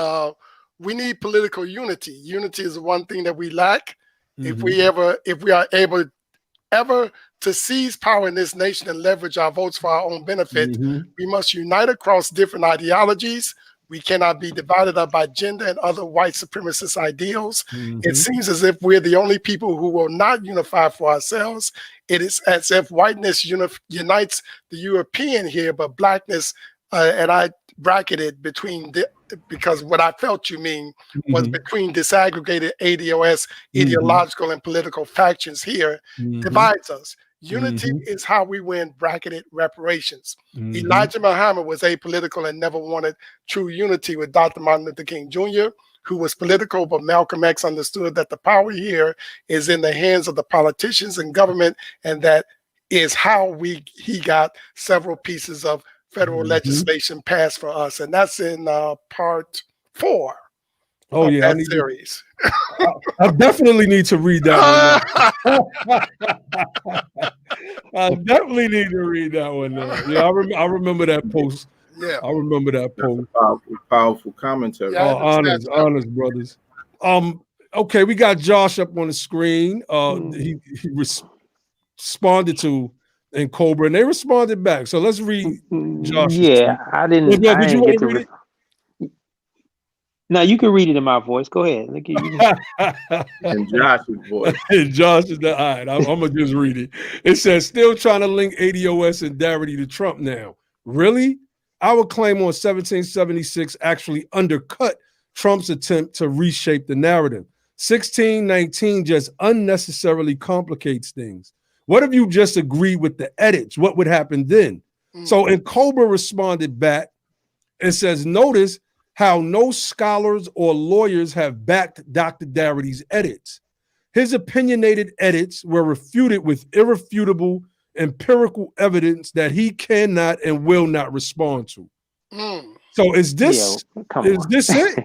we need political unity. Unity is the one thing that we lack. Mm-hmm. If we are able ever to seize power in this nation and leverage our votes for our own benefit, mm-hmm. we must unite across different ideologies. We cannot be divided up by gender and other white supremacist ideals. Mm-hmm. It seems as if we're the only people who will not unify for ourselves. It is as if whiteness unites the European here, but blackness, and I bracketed because what I felt you mean was between disaggregated ADOS ideological and political factions here divides us. Unity is how we win bracketed reparations. Elijah Muhammad was apolitical and never wanted true unity with Dr. Martin Luther King Jr., who was political, but Malcolm X understood that the power here is in the hands of the politicians and government, and that is how he got several pieces of federal legislation passed for us, and that's in part 4. Oh yeah, that series. I definitely need to read that one. I definitely need to read that one. Yeah, I remember that post. Yeah, I remember that post. Powerful commentary. Yeah, honest brothers. Okay, we got Josh up on the screen. He responded to and Cobra, and they responded back. So let's read Josh. Yeah, I didn't. Did you want to read it? No, you can read it in my voice. Go ahead. Look at you. In Josh's voice. Josh is all right. I'm gonna just read it. It says, still trying to link ADOS and Darity to Trump now. Really? Our claim on 1776 actually undercut Trump's attempt to reshape the narrative. 1619 just unnecessarily complicates things. What if you just agreed with the edits? What would happen then? So, and Cobra responded back and says, notice how no scholars or lawyers have backed Dr. Darity's edits. His opinionated edits were refuted with irrefutable empirical evidence that he cannot and will not respond to. So is this it?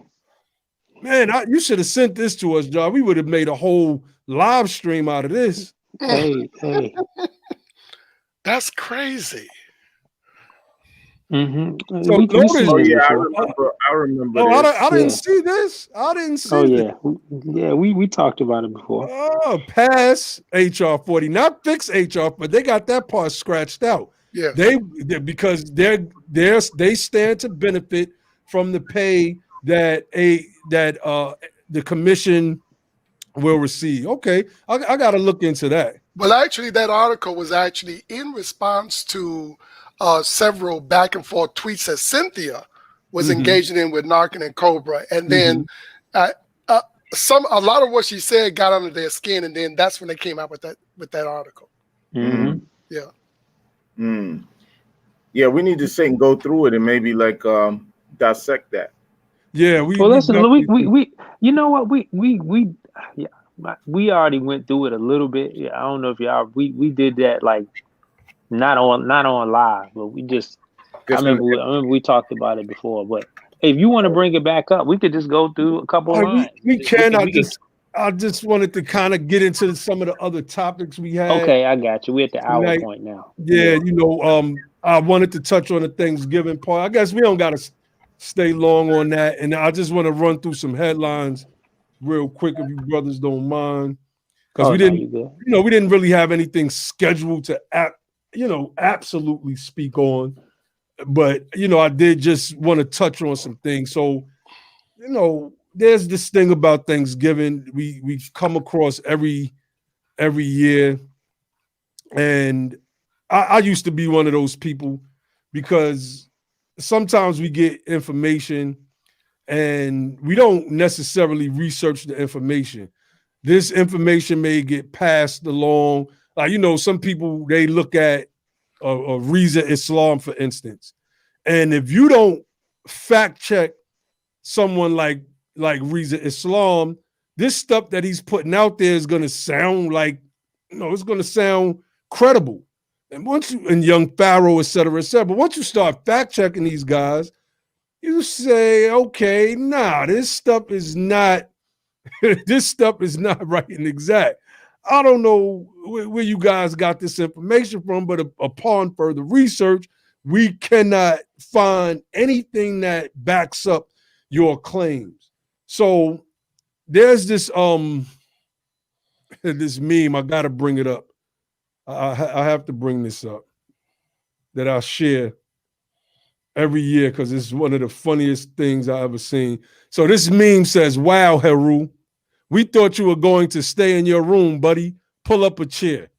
Man, you should have sent this to us, John. We would have made a whole live stream out of this. Hey. That's crazy. So We notice, seen Oh this yeah, before. I remember oh, this. I didn't Yeah. see this. I didn't Oh see this. yeah. We talked about it before. Oh, pass HR 40, not fix HR, but they got that part scratched out. Yes. Because they stand to benefit from the pay that the commission will receive. Okay, I got to look into that. Well, actually, that article was actually in response to several back and forth tweets that Cynthia was engaging in with Narcan and Cobra, and then a lot of what she said got under their skin, and then that's when they came out with that article. Yeah. Yeah, we need to sit and go through it and maybe like dissect that. Yeah, well, listen, we you know what we already went through it a little bit. Yeah, I don't know if y'all we did that like not on live, but we just I remember we talked about it before. But if you want to bring it back up, we could just go through a couple of lines. We can. I just wanted to kind of get into some of the other topics we had. Okay, I got you. We're at the hour point now. Yeah, you know, I wanted to touch on the Thanksgiving part. I guess we don't got to stay long on that, and I just want to run through some headlines real quick if you brothers don't mind, because we didn't really have anything scheduled to absolutely speak on, but I did just want to touch on some things. So there's this thing about Thanksgiving we come across every year, and I used to be one of those people, because sometimes we get information and we don't necessarily research the information. This information may get passed along. Like, some people, they look at a Reza Islam, for instance. And if you don't fact check someone like Reza Islam, this stuff that he's putting out there is going to sound like, it's going to sound credible. And and Young Pharaoh, et cetera, but once you start fact checking these guys, you say, okay, nah, this stuff is not right and exact. I don't know where you guys got this information from, but upon further research, we cannot find anything that backs up your claims. So there's this this meme, I gotta bring it up. I have to bring this up, that I share every year because it's one of the funniest things I ever seen. So this meme says, "Wow, Heru, we thought you were going to stay in your room, buddy. Pull up a chair."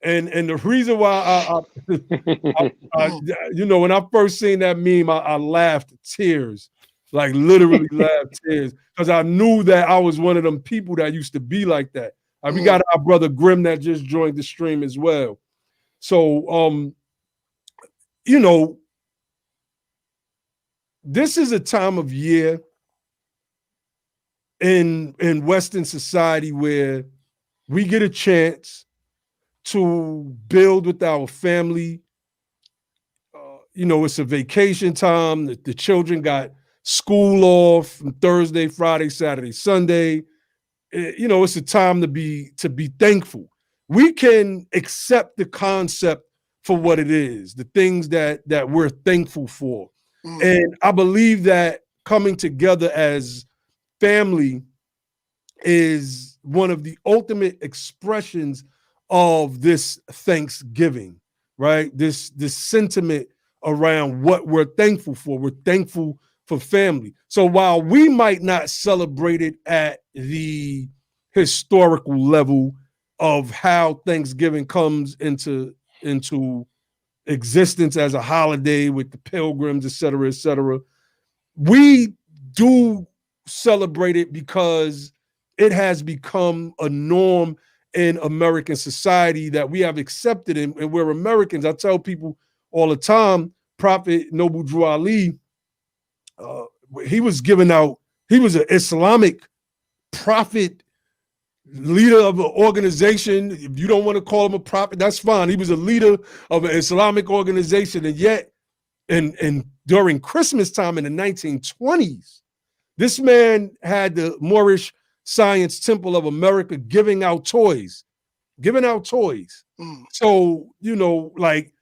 And the reason why when I first seen that meme, I laughed tears, like literally laughed tears, because I knew that I was one of them people that used to be like that. We got our brother Grim that just joined the stream as well. So, this is a time of year in Western society where we get a chance to build with our family. It's a vacation time. The children got school off from Thursday, Friday, Saturday, Sunday. It's a time to be thankful. We can accept the concept for what it is, the things that we're thankful for. And I believe that coming together as family is one of the ultimate expressions of this Thanksgiving, right? This sentiment around what we're thankful for. We're thankful for family. So while we might not celebrate it at the historical level of how Thanksgiving comes into existence as a holiday with the pilgrims, et cetera, we do celebrate it because it has become a norm in American society that we have accepted, and we're Americans. I tell people all the time, Prophet Noble Drew Ali, he was an Islamic prophet, leader of an organization. If you don't want to call him a prophet, that's fine. He was a leader of an Islamic organization, and yet, and during Christmas time in the 1920s, this man had the Moorish Science Temple of America giving out toys. So, like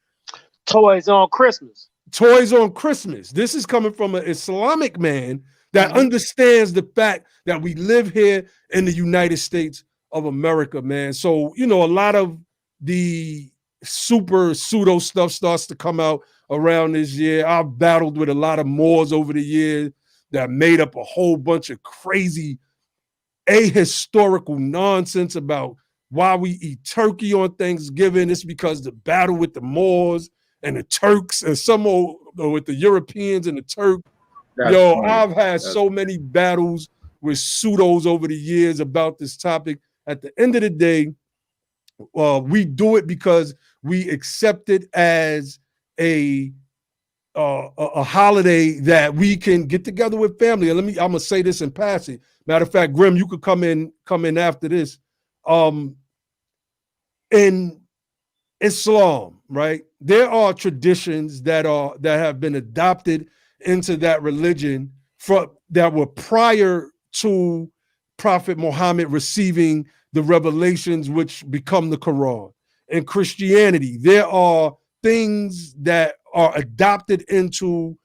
toys on Christmas. toys on Christmas. This is coming from an Islamic man that understands the fact that we live here in the United States of America, man. So, you know, a lot of the super pseudo stuff starts to come out around this year. I've battled with a lot of Moors over the years that made up a whole bunch of crazy ahistorical nonsense about why we eat turkey on Thanksgiving. It's because the battle with the Moors and the Turks and some more with the Europeans and the Turks. Yo, funny. I've had so many battles with pseudos over the years about this topic. At the end of the day, we do it because we accept it as a holiday that we can get together with family. And I'm gonna say this in passing. Matter of fact, Grim, you could come in after this. In Islam, right? There are traditions that have been adopted into that religion that were prior to Prophet Muhammad receiving the revelations which become the Quran. In Christianity, there are things that are adopted into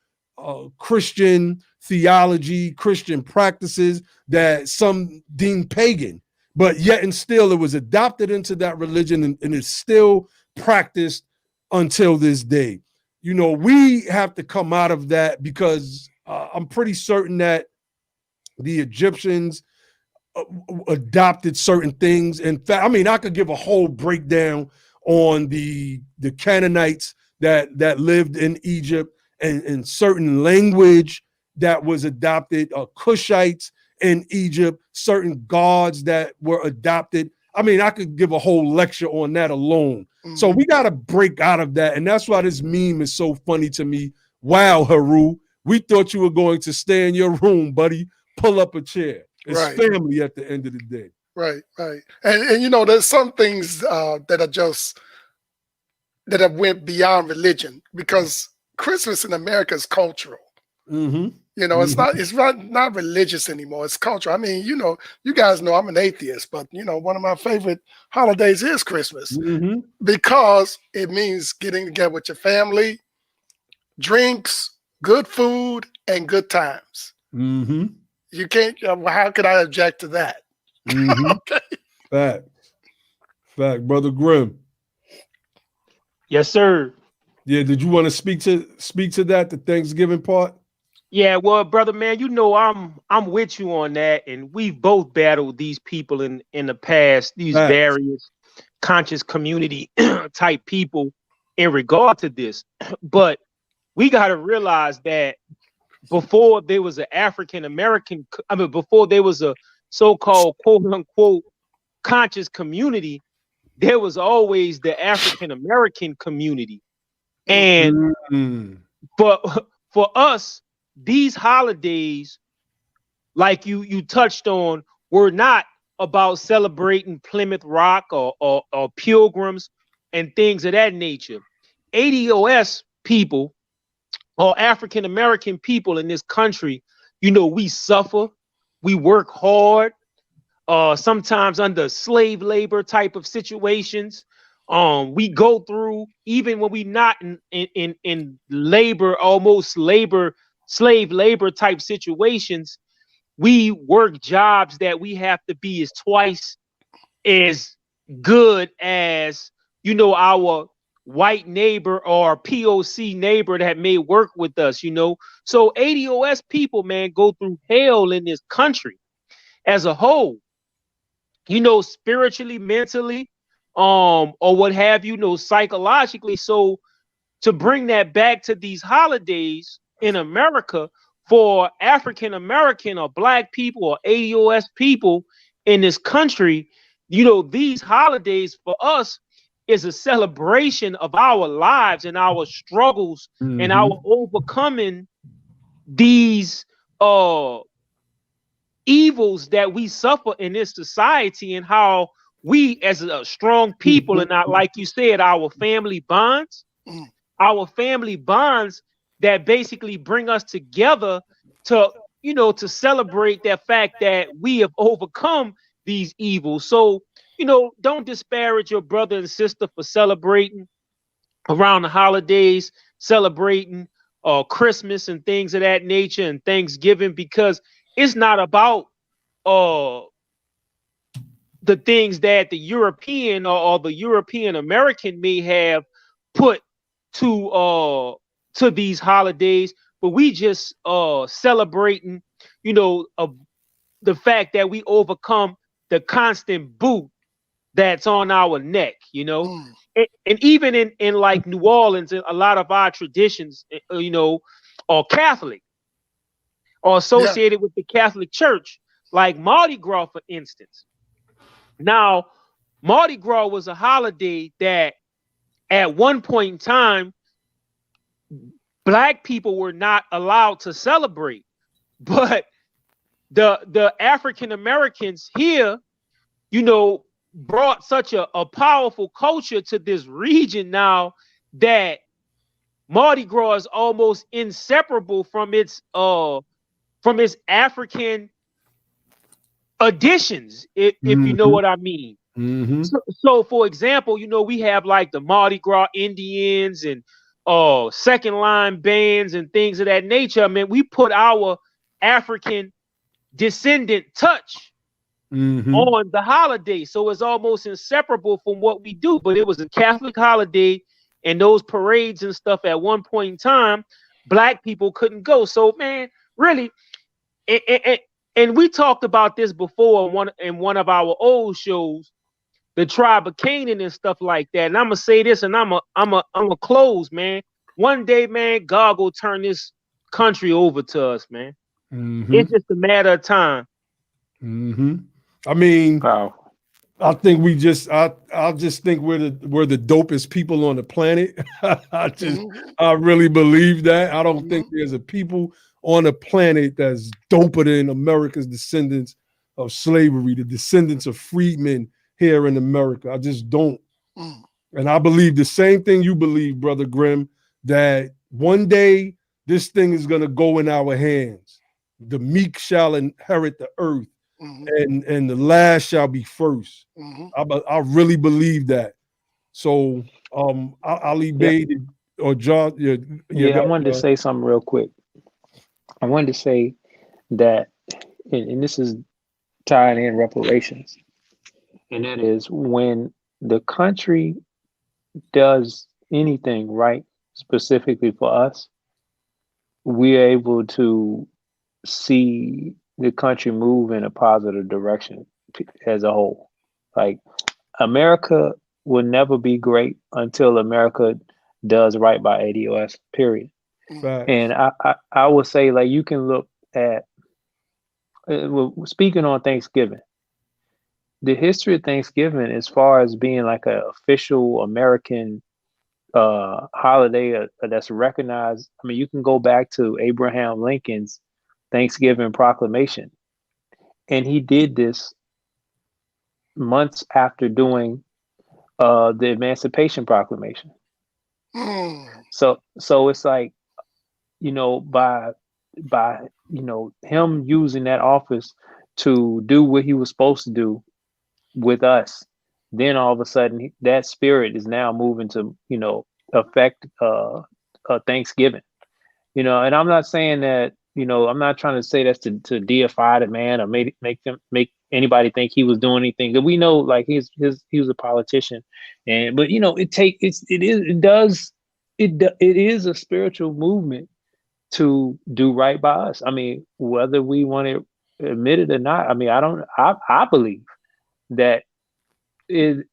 Christian theology, Christian practices that some deem pagan, but yet and still it was adopted into that religion and it's still practiced until this day. You know, we have to come out of that because I'm pretty certain that the Egyptians adopted certain things. In fact, I mean, I could give a whole breakdown on the Canaanites that lived in Egypt and certain language that was adopted, Cushites in Egypt, certain gods that were adopted. I mean, I could give a whole lecture on that alone. So we got to break out of that. And that's why this meme is so funny to me. Wow, Haru, we thought you were going to stay in your room, buddy. Pull up a chair. It's family at the end of the day. Right. And you know, there's some things that have went beyond religion because Christmas in America is cultural. You know, it's not religious anymore. It's cultural. I mean, you know, you guys know I'm an atheist, but you know, one of my favorite holidays is Christmas because it means getting together with your family, drinks, good food, and good times. You can't. How could I object to that? Okay. Fact, Brother Grimm. Yes, sir. Yeah. Did you want to speak to that, the Thanksgiving part? Yeah, well, brother, man, you know I'm with you on that, and we've both battled these people in the past, these various conscious community type people in regard to this. But we got to realize that before there was an African American, before there was a so-called quote unquote conscious community, there was always the African American community, and for us. These holidays, like you touched on, were not about celebrating Plymouth Rock or pilgrims and things of that nature. ADOS people or African American people in this country, you know, we suffer, we work hard, sometimes under slave labor type of situations. We go through, even when we not in labor, almost slave labor type situations, we work jobs that we have to be as twice as good as, you know, our white neighbor or POC neighbor that may work with us, you know. So ADOS people, man, go through hell in this country as a whole, you know, spiritually, mentally, or what have you, know, psychologically. So to bring that back to these holidays in America for African American or Black people or ADOS people in this country, you know, these holidays for us is a celebration of our lives and our struggles and our overcoming these evils that we suffer in this society, and how we as a strong people, and not, like you said, our family bonds that basically bring us together to, you know, to celebrate that fact that we have overcome these evils. So, you know, don't disparage your brother and sister for celebrating around the holidays, celebrating Christmas and things of that nature and Thanksgiving, because it's not about the things that the European or the European American may have put to these holidays, but we just celebrating, the fact that we overcome the constant boot that's on our neck, and even in like New Orleans, a lot of our traditions, are Catholic or associated with the Catholic Church, like Mardi Gras, for instance. Now, Mardi Gras was a holiday that at one point in time, Black people were not allowed to celebrate, but the African Americans here, brought such a powerful culture to this region now that Mardi Gras is almost inseparable from its African additions, if you know what I mean. Mm-hmm. So for example, we have like the Mardi Gras Indians and second line bands and things of that nature. I mean, we put our African descendant touch on the holiday, so it's almost inseparable from what we do. But it was a Catholic holiday, and those parades and stuff at one point in time, Black people couldn't go. So man, really, and we talked about this before in one of our old shows, the tribe of Canaan and stuff like that. And I'm gonna say this, and I'm a close, man. One day, man, God will turn this country over to us, man. It's just a matter of time. I mean, Wow. I think I just think we're the dopest people on the planet. I really believe that. I don't think there's a people on the planet that's doper than America's descendants of slavery, the descendants of freedmen here in America. I just don't. And I believe the same thing you believe, Brother Grimm, that one day this thing is going to go in our hands. The meek shall inherit the earth, and the last shall be first. I really believe that. So Ali Bey or John, I wanted to say something real quick. I wanted to say that, and this is tying in reparations, and that is when the country does anything right, specifically for us, we're able to see the country move in a positive direction as a whole. Like, America will never be great until America does right by ADOS, period. And I would say, like, you can look at, speaking on Thanksgiving, the history of Thanksgiving, as far as being like an official American holiday that's recognized. I mean, you can go back to Abraham Lincoln's Thanksgiving Proclamation, and he did this months after doing the Emancipation Proclamation. So it's like, by him using that office to do what he was supposed to do with us, then all of a sudden that spirit is now moving to affect Thanksgiving. And I'm not saying that, I'm not trying to say that's to deify the man or make anybody think he was doing anything. That we know, like, he was a politician, but it is a spiritual movement to do right by us. I mean, whether we want to admit it or not, I mean, I believe that I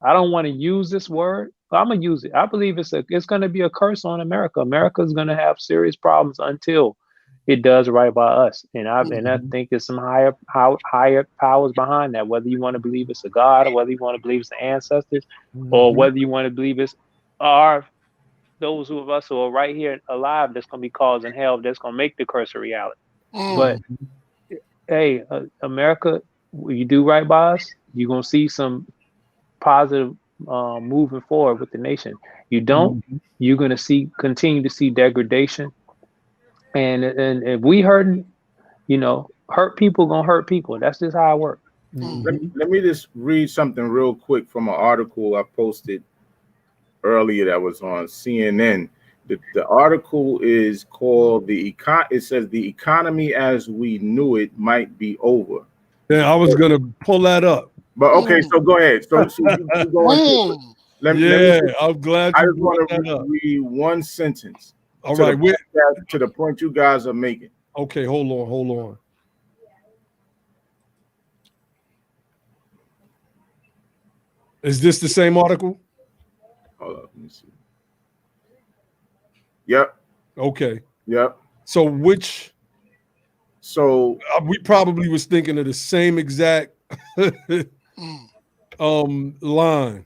don't want to use this word, but I'm gonna use it. I believe it's going to be a curse on America. America's going to have serious problems until it does right by us. And I think there's some higher powers behind that. Whether you want to believe it's a God, or whether you want to believe it's the ancestors, or whether you want to believe it's those of us who are right here alive that's going to be causing hell, that's going to make the curse a reality. But hey, America, when you do right by us, you're going to see some positive moving forward with the nation. You don't, you're going to continue to see degradation. And if we hurting, hurt people gonna hurt people. That's just how it works. Let me just read something real quick from an article I posted earlier that was on CNN. The article is called it says the economy as we knew it might be over. Yeah, I was gonna pull that up. But okay, so go ahead. So you go into it. Let me, I'm glad I you just want brought to that up. read one sentence. All to right, to the point you guys are making. okay, hold on. Is this the same article? Hold up, let me see. Yep. Okay. Yep. So So we probably was thinking of the same exact line.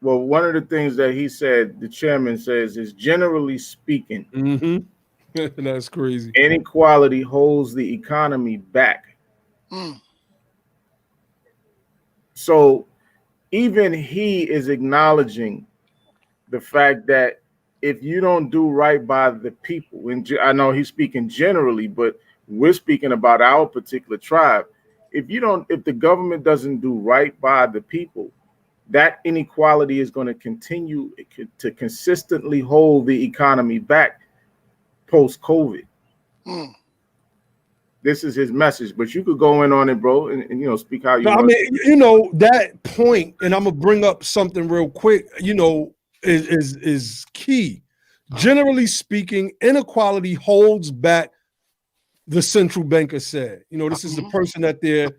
Well, one of the things that he said, the chairman says, is generally speaking, That's crazy. inequality holds the economy back. So even he is acknowledging the fact that if you don't do right by the people, and I know he's speaking generally, but we're speaking about our particular tribe. If the government doesn't do right by the people, that inequality is going to continue to consistently hold the economy back post-COVID. This is his message, but you could go in on it, bro, and speak how you want. I mean, that point, and I'm gonna bring up something real quick, is key. Generally speaking, inequality holds back, the central banker said. This is the person that they're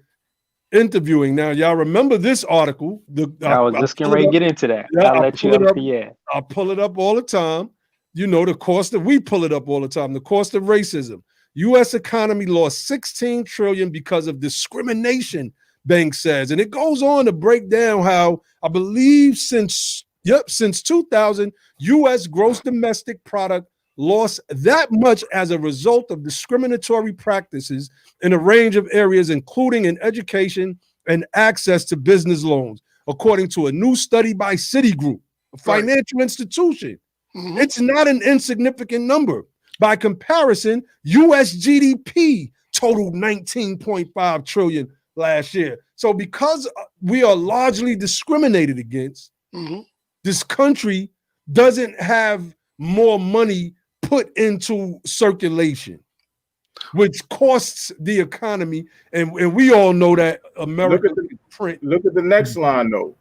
interviewing. Now, y'all remember this article? I was just getting ready to get into that. Yeah, I'll let you up. Yeah. I pull it up all the time. The cost of, we pull it up all the time. The cost of racism. U.S. economy lost 16 trillion because of discrimination, bank says. And it goes on to break down how, I believe since 2000, U.S. gross domestic product lost that much as a result of discriminatory practices in a range of areas, including in education and access to business loans, according to a new study by Citigroup, a financial institution. It's not an insignificant number. By comparison, U.S. GDP totaled 19.5 trillion last year. So because we are largely discriminated against, this country doesn't have more money put into circulation, which costs the economy. And we all know that America Look at the next line, though.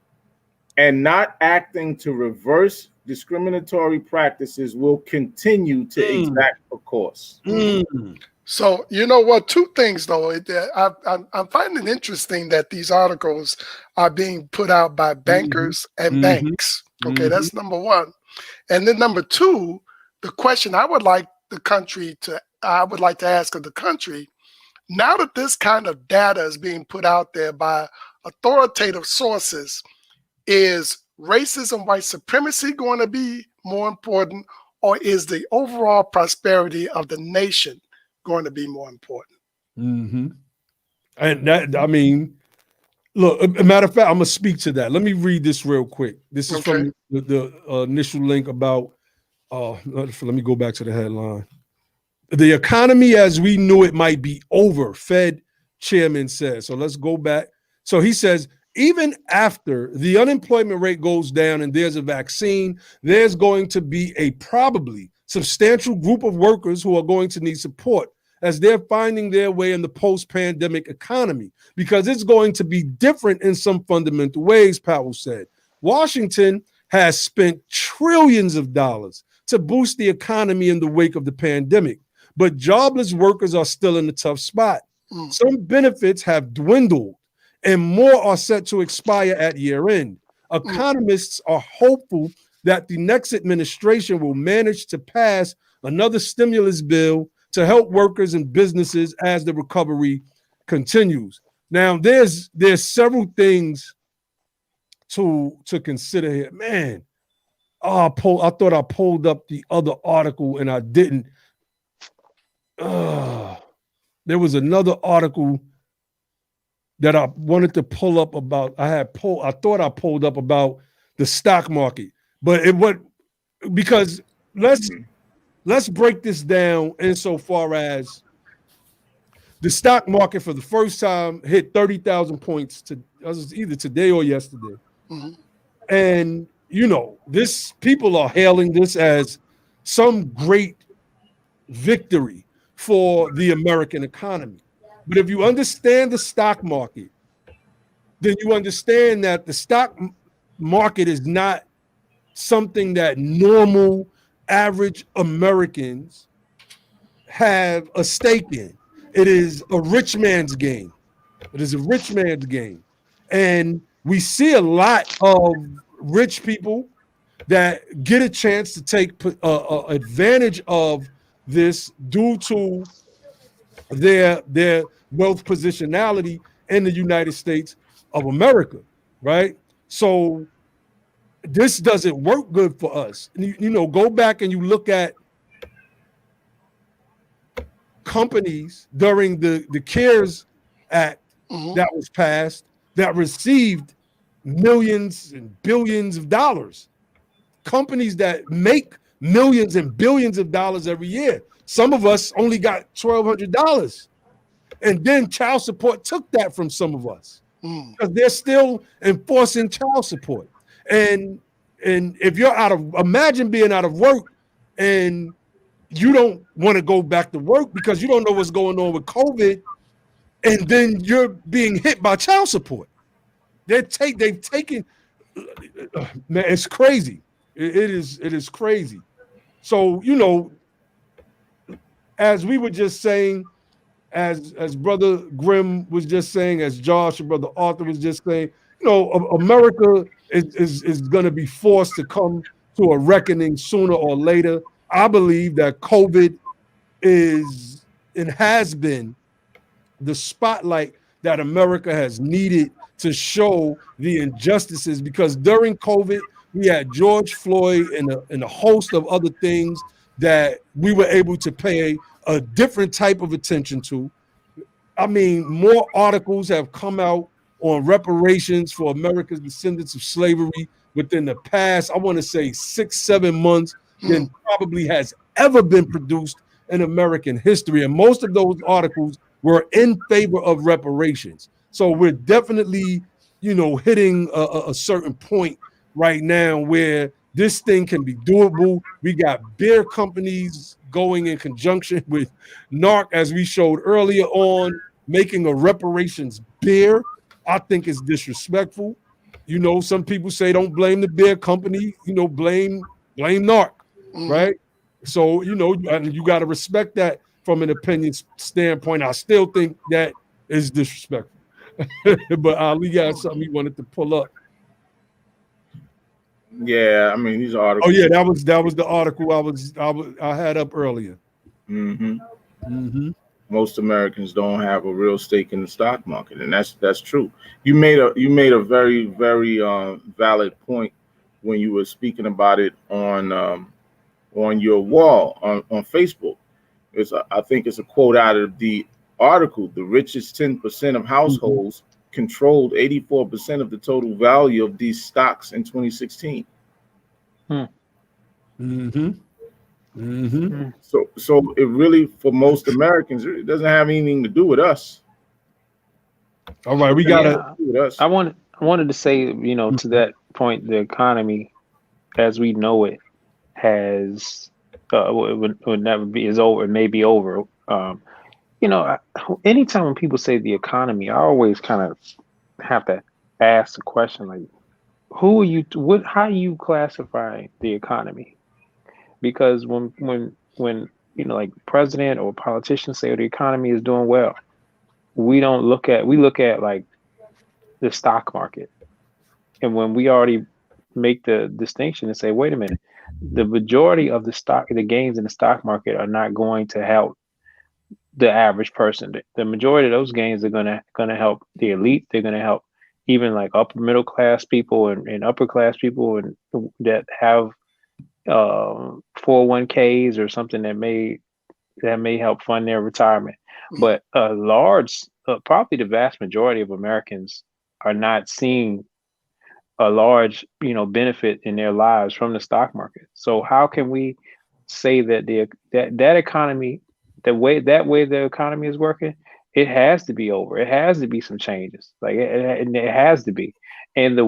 And not acting to reverse discriminatory practices will continue to exact a cost. So you know what? Two things though. I'm finding it interesting that these articles are being put out by bankers and banks. Okay, that's number one. And then number two, the question I would like to ask of the country, now that this kind of data is being put out there by authoritative sources, is racism, white supremacy going to be more important, or is the overall prosperity of the nation going to be more important? And that, I mean, look, a matter of fact, I'm going to speak to that. Let me read this real quick. This is from the initial link about, let me go back to the headline. The economy as we knew it might be over, Fed chairman says. So let's go back. So he says, even after the unemployment rate goes down and there's a vaccine, there's going to be a probably substantial group of workers who are going to need support as they're finding their way in the post-pandemic economy, because it's going to be different in some fundamental ways, Powell said. Washington has spent trillions of dollars to boost the economy in the wake of the pandemic, but jobless workers are still in a tough spot. Some benefits have dwindled and more are set to expire at year end. Economists are hopeful that the next administration will manage to pass another stimulus bill to help workers and businesses as the recovery continues. Now, there's several things to consider here. Man, I thought I pulled up the other article and I didn't. There was another article that I wanted to pull up about. I thought I pulled up about the stock market, but because let's break this down insofar as the stock market for the first time hit 30,000 points either today or yesterday. And people are hailing this as some great victory for the American economy. But if you understand the stock market, then you understand that the stock market is not something that normal, average Americans have a stake in. It is a rich man's game. It is a rich man's game. And we see a lot of rich people that get a chance to take advantage of this due to their wealth positionality in the United States of America, right? So this doesn't work good for us. You know, go back and you look at companies during the CARES Act that was passed that received millions and billions of dollars. Companies that make millions and billions of dollars every year. Some of us only got $1,200. And then child support took that from some of us because they're still enforcing child support. And if you're imagine being out of work and you don't want to go back to work because you don't know what's going on with COVID, and then you're being hit by child support. They've taken, man, it's crazy. It is crazy. So, you know, as we were just saying, as Brother Grimm was just saying, as Josh and Brother Arthur was just saying, you know, America is going to be forced to come to a reckoning sooner or later. I believe that COVID is and has been the spotlight that America has needed to show the injustices, because during COVID, we had George Floyd and a host of other things that we were able to pay a different type of attention to. I mean, more articles have come out on reparations for America's descendants of slavery within the past, I want to say 6-7 months than probably has ever been produced in American history. And most of those articles were in favor of reparations. So we're definitely, you know, hitting a certain point right now where this thing can be doable. We got beer companies going in conjunction with NARC, as we showed earlier on, making a reparations beer. I think it's disrespectful. You know, some people say don't blame the beer company, you know, blame NARC, right? So, you know, you got to respect that from an opinion standpoint. I still think that is disrespectful. But Ali got something he wanted to pull up. Yeah, I mean, these articles. Oh yeah, that was the article I had up earlier. Most Americans don't have a real stake in the stock market, and that's true. You made a very, very valid point when you were speaking about it on your wall on Facebook. I think it's a quote out of the article. The richest 10% of households controlled 84% of the total value of these stocks in 2016. So it really, for most Americans, it doesn't have anything to do with us. All right, we gotta. I wanted to say, you know, to that point, the economy, as we know it, has would never be is over. It may be over. You know, anytime when people say the economy, I always kind of have to ask the question, like, who are you? How are you classifying the economy? Because when you know, like president or politicians say the economy is doing well, we look at like the stock market, and when we already make the distinction and say, wait a minute, the majority of the gains in the stock market are not going to help the average person. The majority of those gains are gonna help the elite. They're gonna help even like upper middle class people and upper class people and that have 401ks or something that may help fund their retirement. But probably the vast majority of Americans are not seeing a large, you know, benefit in their lives from the stock market. So how can we say that that economy, the way the economy is working, it has to be over. It has to be some changes. Like it has to be. And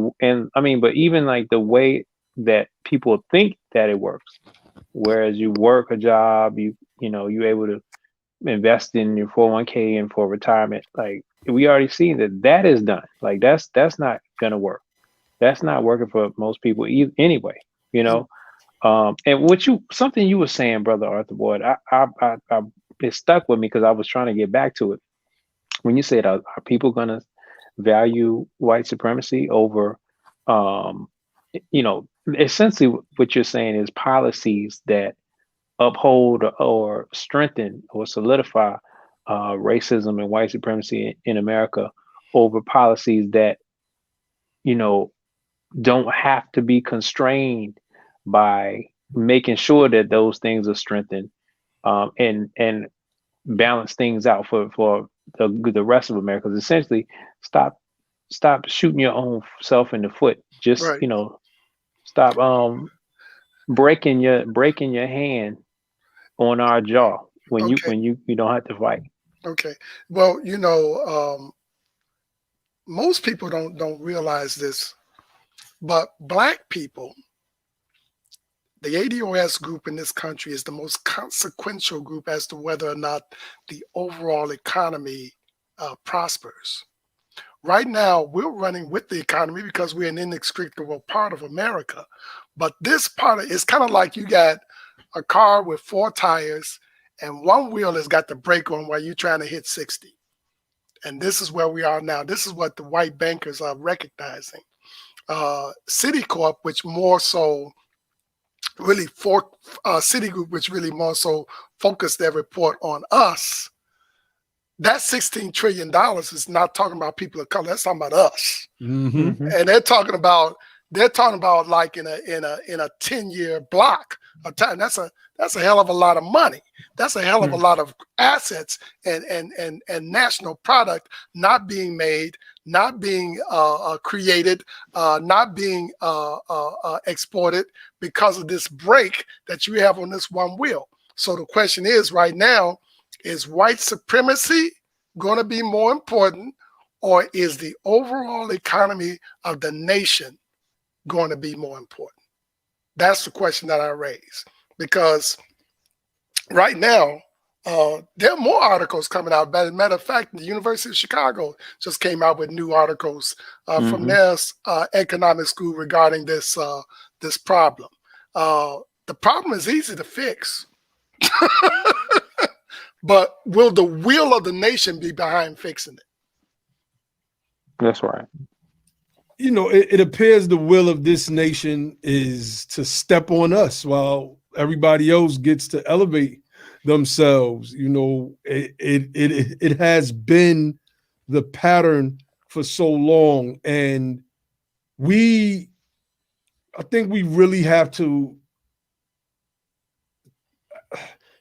I mean, but even like the way that people think that it works, whereas you work a job, you able to invest in your 401k and for retirement. Like we already seen that is done. Like that's not gonna work. That's not working for most people anyway. And something you were saying, Brother Arthur Boyd, I it stuck with me because I was trying to get back to it. When you said, are people gonna value white supremacy over, essentially what you're saying is policies that uphold or strengthen or solidify racism and white supremacy in America over policies that, don't have to be constrained by making sure that those things are strengthened, and balance things out for the rest of America. Because essentially, stop shooting your own self in the foot. Just Right. stop breaking your hand on our jaw when you don't have to fight. Okay. Well, most people don't realize this, but Black people, the ADOS group in this country is the most consequential group as to whether or not the overall economy prospers. Right now, we're running with the economy because we're an inextricable part of America. But this part is kind of like you got a car with 4 tires and one wheel has got the brake on while you're trying to hit 60. And this is where we are now. This is what the white bankers are recognizing. Citicorp, which more so really Citigroup, which really more so focused their report on us. That $16 trillion is not talking about people of color. That's talking about us. Mm-hmm. And they're talking about like in a 10-year block of time. That's a hell of a lot of money. That's a hell of a lot of assets and national product not being made, not being created, not being exported because of this break that you have on this one wheel. So the question is right now, is white supremacy going to be more important, or is the overall economy of the nation going to be more important? That's the question that I raise, because right now there are more articles coming out. As a matter of fact, the University of Chicago just came out with new articles from their economic school regarding this problem. The problem is easy to fix. But will the will of the nation be behind fixing it? That's right. It appears the will of this nation is to step on us while everybody else gets to elevate themselves. It has been the pattern for so long, and I think we really have to.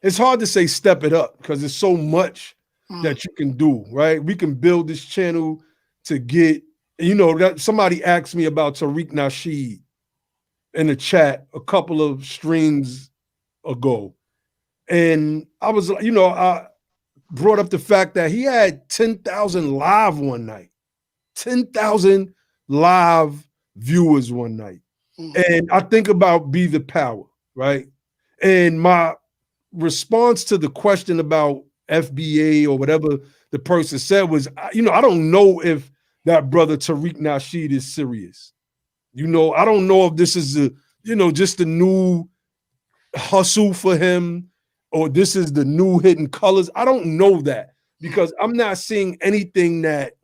It's hard to say step it up because there's so much that you can do, right? We can build this channel to get, that somebody asked me about Tariq Nasheed in the chat a couple of streams ago. And I was, I brought up the fact that he had 10,000 live one night, 10,000 live viewers one night. And I think about Be the Power, right? And my response to the question about FBA or whatever the person said was, I don't know if that brother Tariq Nasheed is serious. I don't know if this is just a new hustle for him, or this is the new hidden colors. I don't know that, because I'm not seeing anything that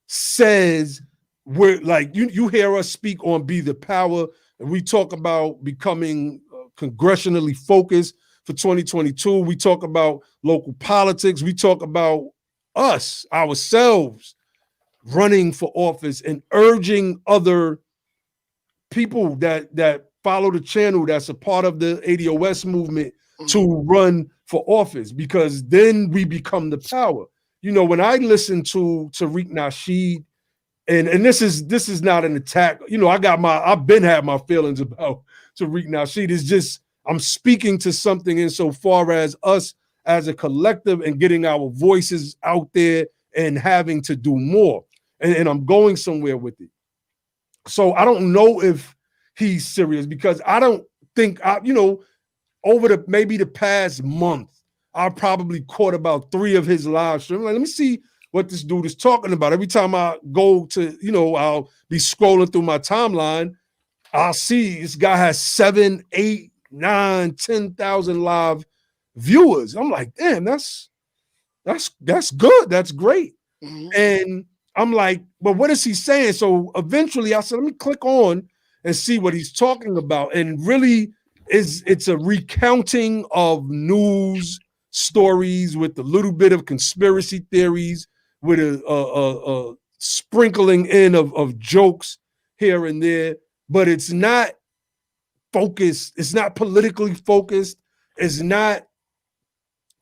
says we're like, you hear us speak on Be the Power, and we talk about becoming congressionally focused for 2022. We talk about local politics. We talk about ourselves running for office and urging other people that follow the channel, that's a part of the ADOS movement, to run for office, because then we become the power. When I listen to Tariq Nasheed, and this is not an attack. I've been had my feelings about Tariq Nasheed. It's just I'm speaking to something insofar as us as a collective and getting our voices out there and having to do more. And I'm going somewhere with it. So I don't know if he's serious, because I don't think, over maybe the past month, I probably caught about 3 of his live streams. Like, let me see what this dude is talking about. Every time I go to, I'll be scrolling through my timeline, I'll see this guy has 7, 8, 9, 10,000 live viewers. I'm like, damn, that's good. That's great. Mhm. And I'm like, but what is he saying? So eventually I said, let me click on and see what he's talking about. And really it's a recounting of news stories with a little bit of conspiracy theories, with a sprinkling in of jokes here and there, but it's not focused. It's not politically focused. It's not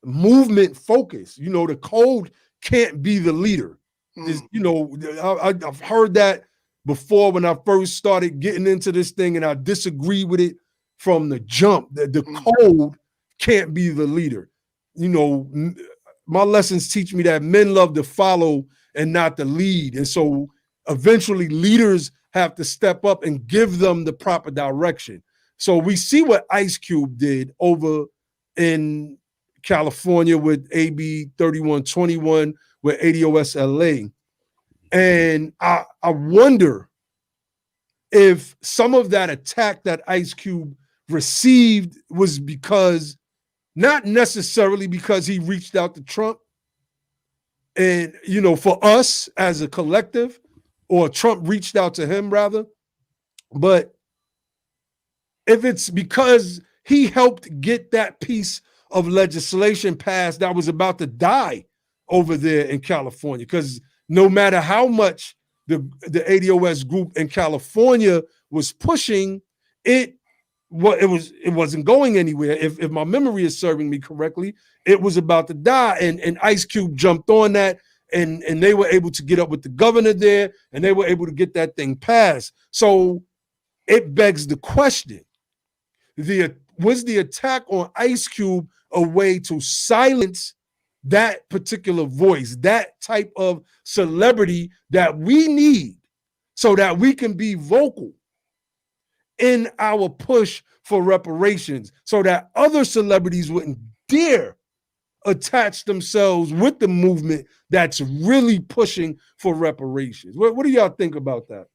movement focused. The code can't be the leader. I've heard that before when I first started getting into this thing, and I disagree with it from the jump. The code can't be the leader. My lessons teach me that men love to follow and not to lead. And so eventually leaders have to step up and give them the proper direction. So we see what Ice Cube did over in California with AB 3121 with ADOS LA. And I wonder if some of that attack that Ice Cube received was because, not necessarily because he reached out to Trump and, for us as a collective, or Trump reached out to him rather, but if it's because he helped get that piece of legislation passed that was about to die over there in California. Because no matter how much the ADOS group in California was pushing, it wasn't going anywhere. If my memory is serving me correctly, it was about to die. And Ice Cube jumped on that, and they were able to get up with the governor there, and they were able to get that thing passed. So it begs the question, was the attack on Ice Cube a way to silence that particular voice, that type of celebrity that we need so that we can be vocal in our push for reparations, so that other celebrities wouldn't dare attach themselves with the movement that's really pushing for reparations? What do y'all think about that?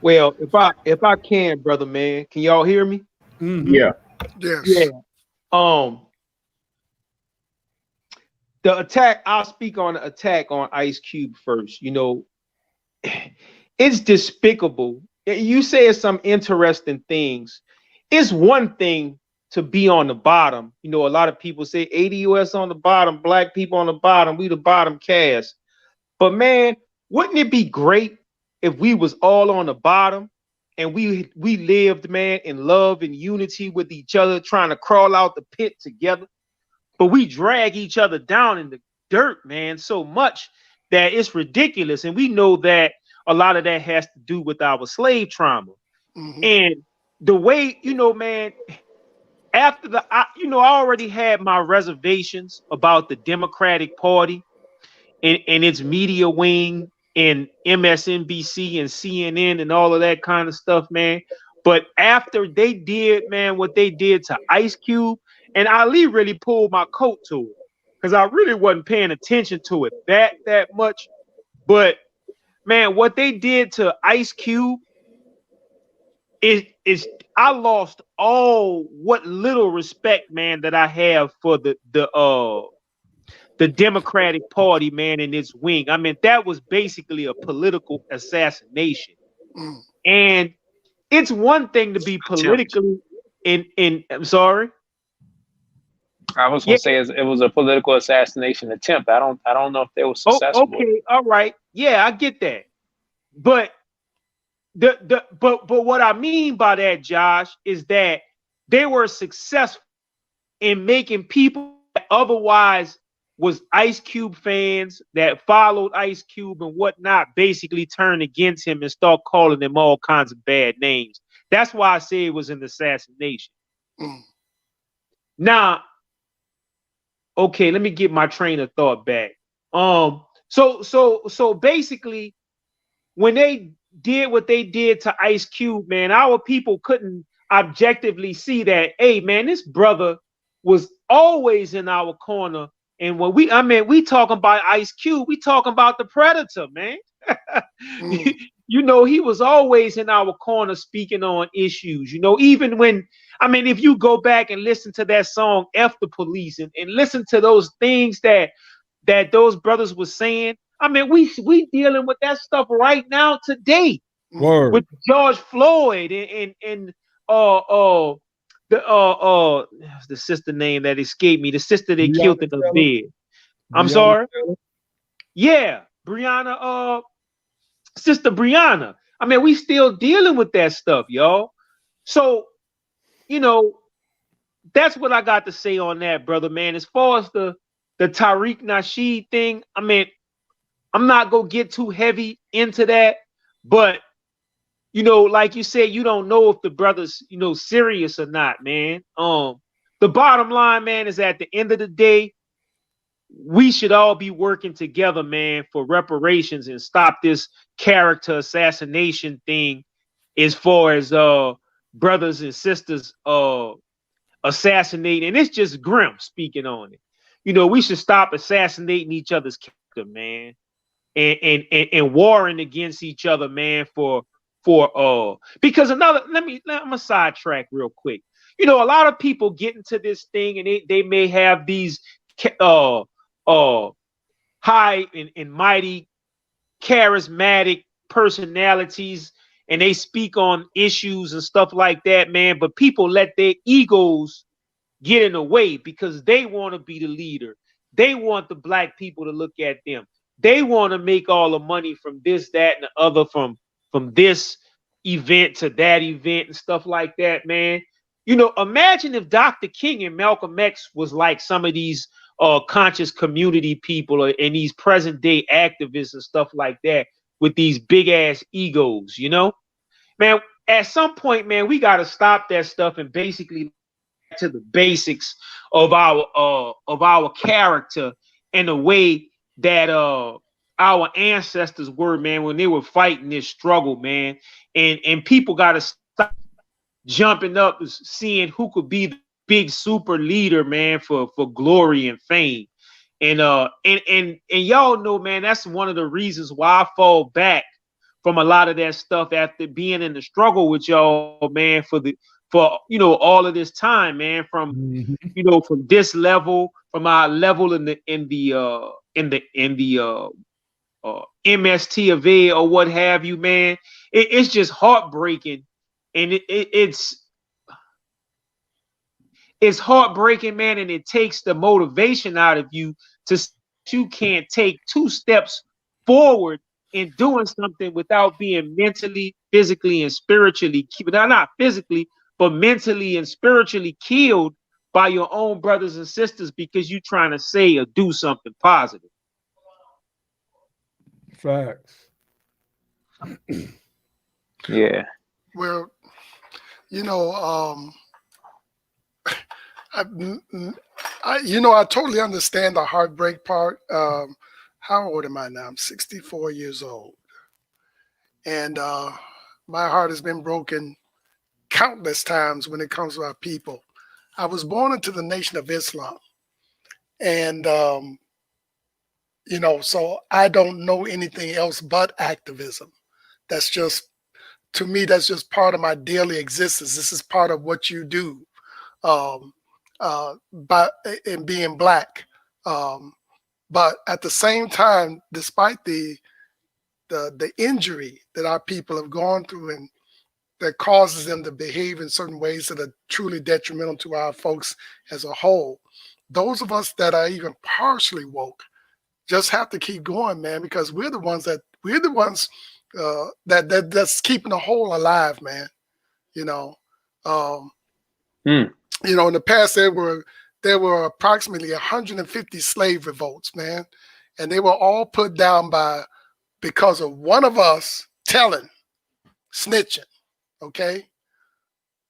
Well, if I can, brother man, can y'all hear me? Mm-hmm. Yeah. Yes. Yeah. The attack, I'll speak on the attack on Ice Cube first. It's despicable. You said some interesting things. It's one thing to be on the bottom. A lot of people say ADOS on the bottom, black people on the bottom, we the bottom caste. But man, wouldn't it be great if we was all on the bottom and we lived, man, in love and unity with each other, trying to crawl out the pit together? But we drag each other down in the dirt, man, so much that it's ridiculous. And we know that a lot of that has to do with our slave trauma. Mhm. And the way, man, after I already had my reservations about the Democratic Party and its media wing and MSNBC and CNN and all of that kind of stuff, man. But after they did, man, what they did to Ice Cube, and Ali really pulled my coat to it because I really wasn't paying attention to it that much. But man, what they did to Ice Cube is I lost all what little respect, man, that I have for the Democratic Party, man, and its wing. I mean, that was basically a political assassination. Mm. And it's one thing to be politically I'm sorry. I was gonna say it was a political assassination attempt. I don't know if they were successful. Okay, all right. Yeah, I get that. But but what I mean by that, Josh, is that they were successful in making people that otherwise was Ice Cube fans, that followed Ice Cube and whatnot, basically turn against him and start calling him all kinds of bad names. That's why I say it was an assassination. Mm. Now, okay, let me get my train of thought back. So basically, when they did what they did to Ice Cube, man, our people couldn't objectively see that, hey, man, this brother was always in our corner. And when we talking about Ice Cube, we talking about the Predator, man. You know, he was always in our corner speaking on issues, you know, even when, I mean, if you go back and listen to that song, F the Police, and listen to those things that those brothers were saying, I mean, we dealing with that stuff right now today. Word. With George Floyd and the sister name that escaped me, the sister they killed in the bed. I'm sorry. Yeah, Brianna, Sister Brianna. I mean, we still dealing with that stuff, y'all. So, you know, that's what I got to say on that, brother, man. As far as the Tariq Nasheed thing, I mean, I'm not gonna get too heavy into that, but you know, like you said, you don't know if the brother's, you know, serious or not, man. The bottom line, man, is at the end of the day, we should all be working together, man, for reparations and stop this character assassination thing as far as brothers and sisters assassinating. And it's just grim speaking on it. You know, we should stop assassinating each other's character, man, and warring against each other, man, because I'm gonna sidetrack real quick. You know, a lot of people get into this thing and they may have these high and mighty charismatic personalities and they speak on issues and stuff like that, man, but people let their egos get in the way because they want to be the leader. They want the black people to look at them. They want to make all the money from this, that, and the other, from this event to that event and stuff like that, man. You know, imagine if Dr. King and Malcolm X was like some of these conscious community people and these present day activists and stuff like that with these big ass egos, you know? Man, at some point, man, we got to stop that stuff and basically to the basics of our character and the way that our ancestors were, man, when they were fighting this struggle, man. And people got to stop jumping up and seeing who could be the big super leader, man, for glory and fame. And y'all know, man, that's one of the reasons why I fall back from a lot of that stuff after being in the struggle with y'all, man, for you know, all of this time, man, from you know, from this level, from our level in the MST of A or what have you, man. It's just heartbreaking, and it's heartbreaking, man, and it takes the motivation out of you you can't take 2 steps forward in doing something without being mentally, physically, and spiritually, not physically, but mentally and spiritually killed by your own brothers and sisters because you're trying to say or do something positive. Facts. Yeah. Well, you know, I totally understand the heartbreak part. How old am I now? I'm 64 years old. And my heart has been broken countless times when it comes to our people. I was born into the Nation of Islam. And, you know, so I don't know anything else but activism. That's just, to me, that's just part of my daily existence. This is part of what you do in being Black. But at the same time, despite the injury that our people have gone through and that causes them to behave in certain ways that are truly detrimental to our folks as a whole, those of us that are even partially woke just have to keep going, man, because we're the ones that's keeping the whole alive, man. You know, you know, in the past there were approximately 150 slave revolts, man, and they were all put down because of one of us telling, snitching, okay?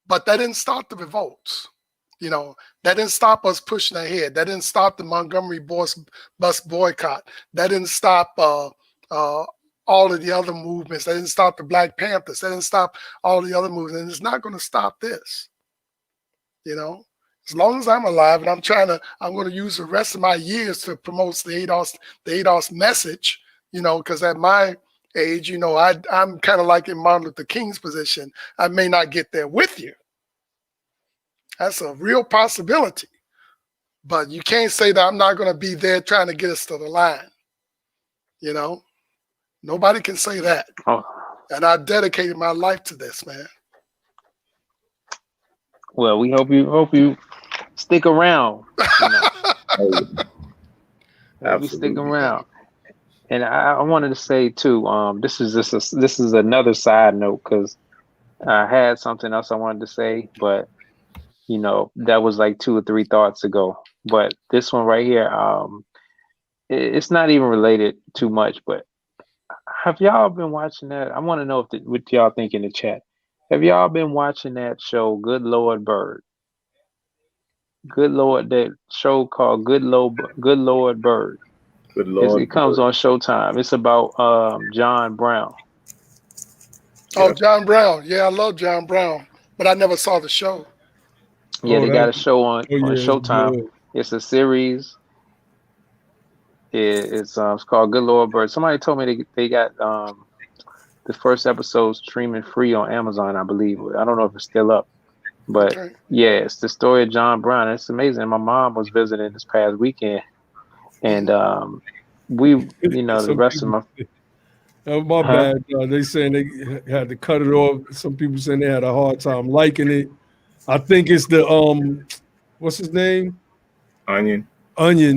But that didn't stop the revolts. You know, that didn't stop us pushing ahead. That didn't stop the Montgomery bus boycott. That didn't stop all of the other movements. They didn't stop the Black Panthers. They didn't stop all the other movements. And it's not going to stop this. You know, as long as I'm alive, and I'm going to use the rest of my years to promote the ADOS message, you know, because at my age, you know, I'm kind of like in Martin Luther King's position. I may not get there with you. That's a real possibility. But you can't say that I'm not going to be there trying to get us to the line. You know, nobody can say that. Oh. And I dedicated my life to this, man. Well, we hope you stick around. You know. Hope you stick around. And I wanted to say too, this is another side note, because I had something else I wanted to say, but you know, that was like 2 or 3 thoughts ago. But this one right here, it's not even related too much, but have y'all been watching that? I want to know what y'all think in the chat. Have y'all been watching that show, Good Lord Bird? Good Lord, that show called Good Lord Bird. Good Lord. It comes on Showtime. It's about John Brown. Oh, John Brown. Yeah, I love John Brown, but I never saw the show. Yeah, they got a show on Showtime. It's a series. It's called Good Lord Bird. Somebody told me they got the first episode streaming free on Amazon, I believe. I don't know if it's still up. But yeah, it's the story of John Brown. It's amazing. My mom was visiting this past weekend, and we, you know, the rest of my. Oh, my bad. They saying they had to cut it off. Some people saying they had a hard time liking it. I think it's the what's his name? Onion,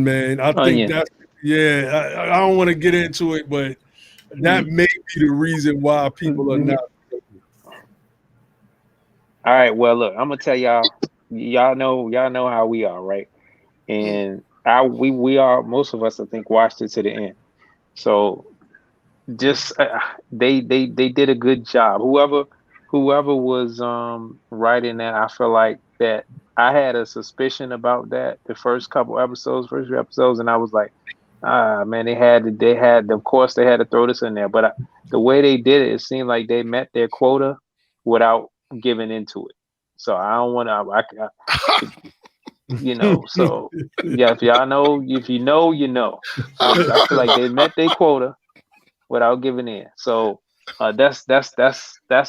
man. I think that's I don't want to get into it, but that may be the reason why people are not. All right, well, look, I'm gonna tell y'all know how we are, right? And we are, most of us, I think, watched it to the end. So just they did a good job. Whoever was writing that, I feel like that I had a suspicion about that the first few episodes, and I was like, man, they had of course they had to throw this in there, but the way they did it seemed like they met their quota without giving into it. So I don't want to, you know. So yeah, if y'all know, you know, you know. I feel like they met their quota without giving in. So that's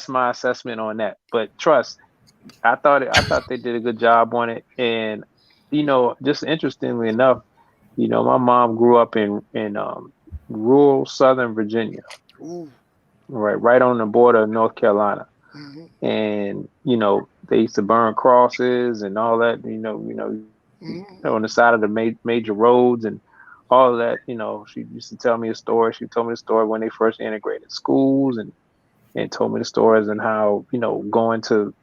my assessment on that. But trust, I thought they did a good job on it. And you know, just interestingly enough, you know, my mom grew up in rural Southern Virginia, right on the border of North Carolina. And you know, they used to burn crosses and all that. You know, on the side of the major roads and all of that. You know, she used to tell me a story. She told me the story when they first integrated schools, and told me the stories and how, you know, going to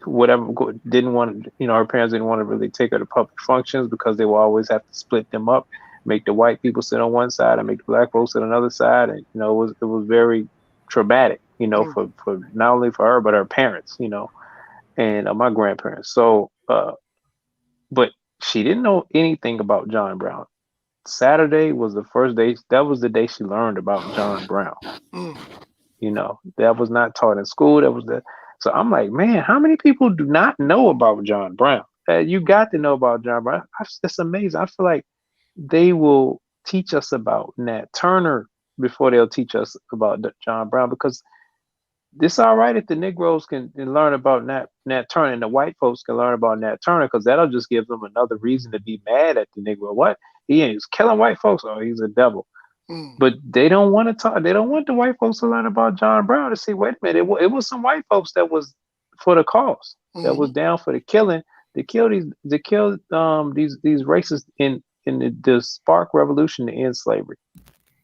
whatever, didn't want, you know, her parents didn't want to really take her to public functions because they will always have to split them up, make the white people sit on one side and make the black folks sit on another side. And you know, it was very traumatic, you know, for not only for her but her parents, you know, and my grandparents. So but she didn't know anything about John Brown. Saturday was the first day. That was the day she learned about John Brown. You know, that was not taught in school. So I'm like, man, how many people do not know about John Brown? You got to know about John Brown. It's amazing. I feel like they will teach us about Nat Turner before they'll teach us about John Brown, because it's all right if the Negroes can learn about Nat Turner and the white folks can learn about Nat Turner, because that'll just give them another reason to be mad at the Negro. What? He's killing white folks. Oh, he's a devil. But they don't want to talk. They don't want the white folks to learn about John Brown to see, wait a minute, it was some white folks that was for the cause, that was down for the killing, to kill these racists in the Spark Revolution to end slavery.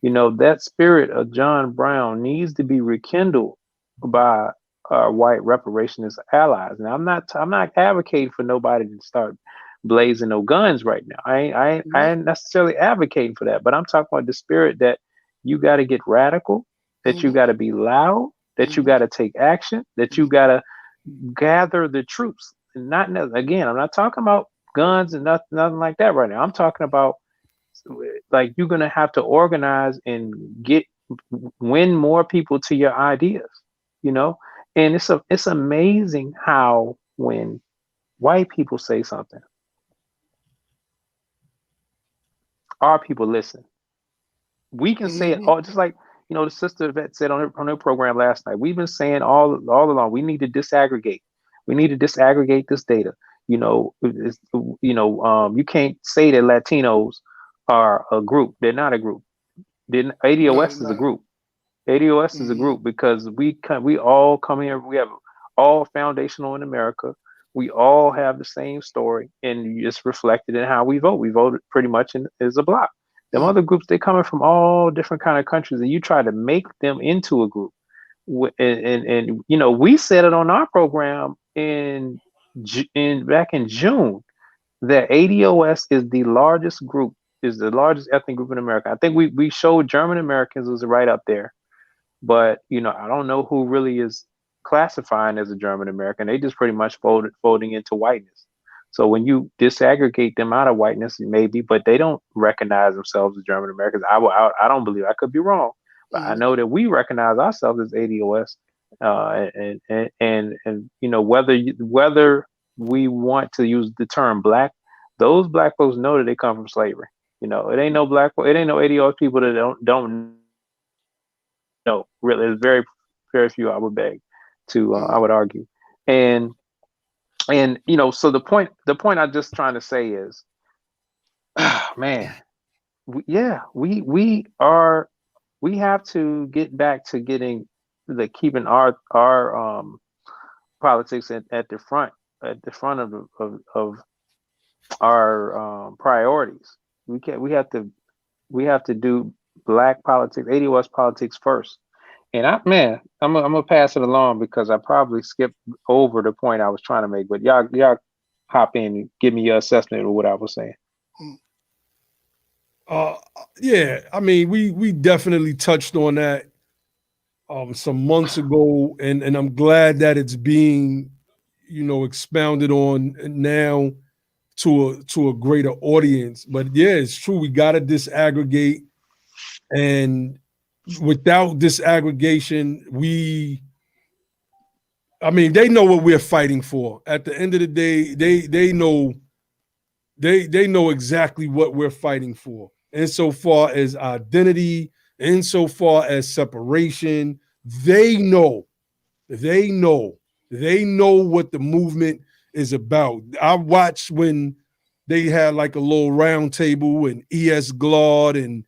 You know, that spirit of John Brown needs to be rekindled by our white reparationist allies. Now, I'm not advocating for nobody to start blazing no guns right now. I ain't necessarily advocating for that, but I'm talking about the spirit that you got to get radical, that you got to be loud, that you got to take action, that you got to gather the troops. And again, I'm not talking about guns and nothing like that right now. I'm talking about like you're gonna have to organize and win more people to your ideas, you know. And it's amazing how when white people say something, our people listen. We can say it all, just like the sister that said on her program last night. We've been saying all along, we need to disaggregate. We need to disaggregate this data. You can't say that Latinos are a group. They're not a group. ADOS is a group. ADOS is a group because we all come here. We have all foundational in America. We all have the same story, and it's reflected in how we vote. We voted pretty much as a block. Them other groups, they coming from all different kind of countries, and you try to make them into a group. And we said it on our program back in June that ADOS is the largest ethnic group in America. I think we showed German Americans was right up there, but I don't know who really is classifying as a German American. They just pretty much folding into whiteness. So when you disaggregate them out of whiteness, maybe, but they don't recognize themselves as German Americans. I don't believe. I could be wrong, but I know that we recognize ourselves as ADOS, and whether we want to use the term black, those black folks know that they come from slavery. It ain't no ADOS people that don't know. Really, there's very very few. I would beg to. I would argue, and so the point I'm just trying to say is, man, we have to get back to keeping our politics at the front of our priorities. We have to do black politics, ADOS politics first. And I'm gonna pass it along because I probably skipped over the point I was trying to make. But y'all hop in and give me your assessment of what I was saying. Yeah, I mean, we definitely touched on that some months ago, and I'm glad that it's being expounded on now to a greater audience. But yeah, it's true, we got to disaggregate, and without disaggregation, they know what we're fighting for. At the end of the day, they know exactly what we're fighting for. Insofar as identity, insofar as separation, they know what the movement is about. I watched when they had like a little round table and E.S. Glaude and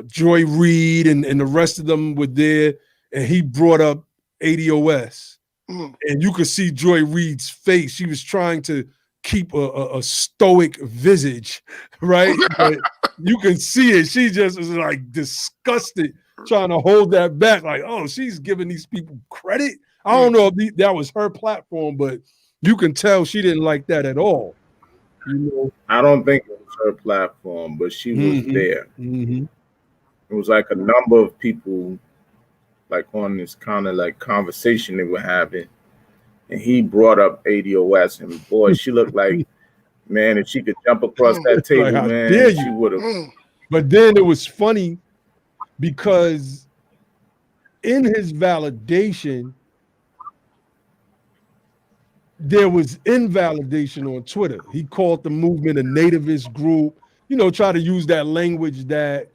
Joy Reid and the rest of them were there, and he brought up ADOS. And you could see Joy Reid's face. She was trying to keep a stoic visage, right? But you can see it. She just is like disgusted, trying to hold that back, like, oh, she's giving these people credit. I don't know if that was her platform, but you can tell she didn't like that at all. I don't think it was her platform, but she was there. It was like a number of people like on this kind of like conversation they were having, and he brought up ADOS, and boy, she looked like, man, if she could jump across that table, like, man, she would have. But then it was funny because in his validation, there was invalidation on Twitter. He called the movement a nativist group, try to use that language that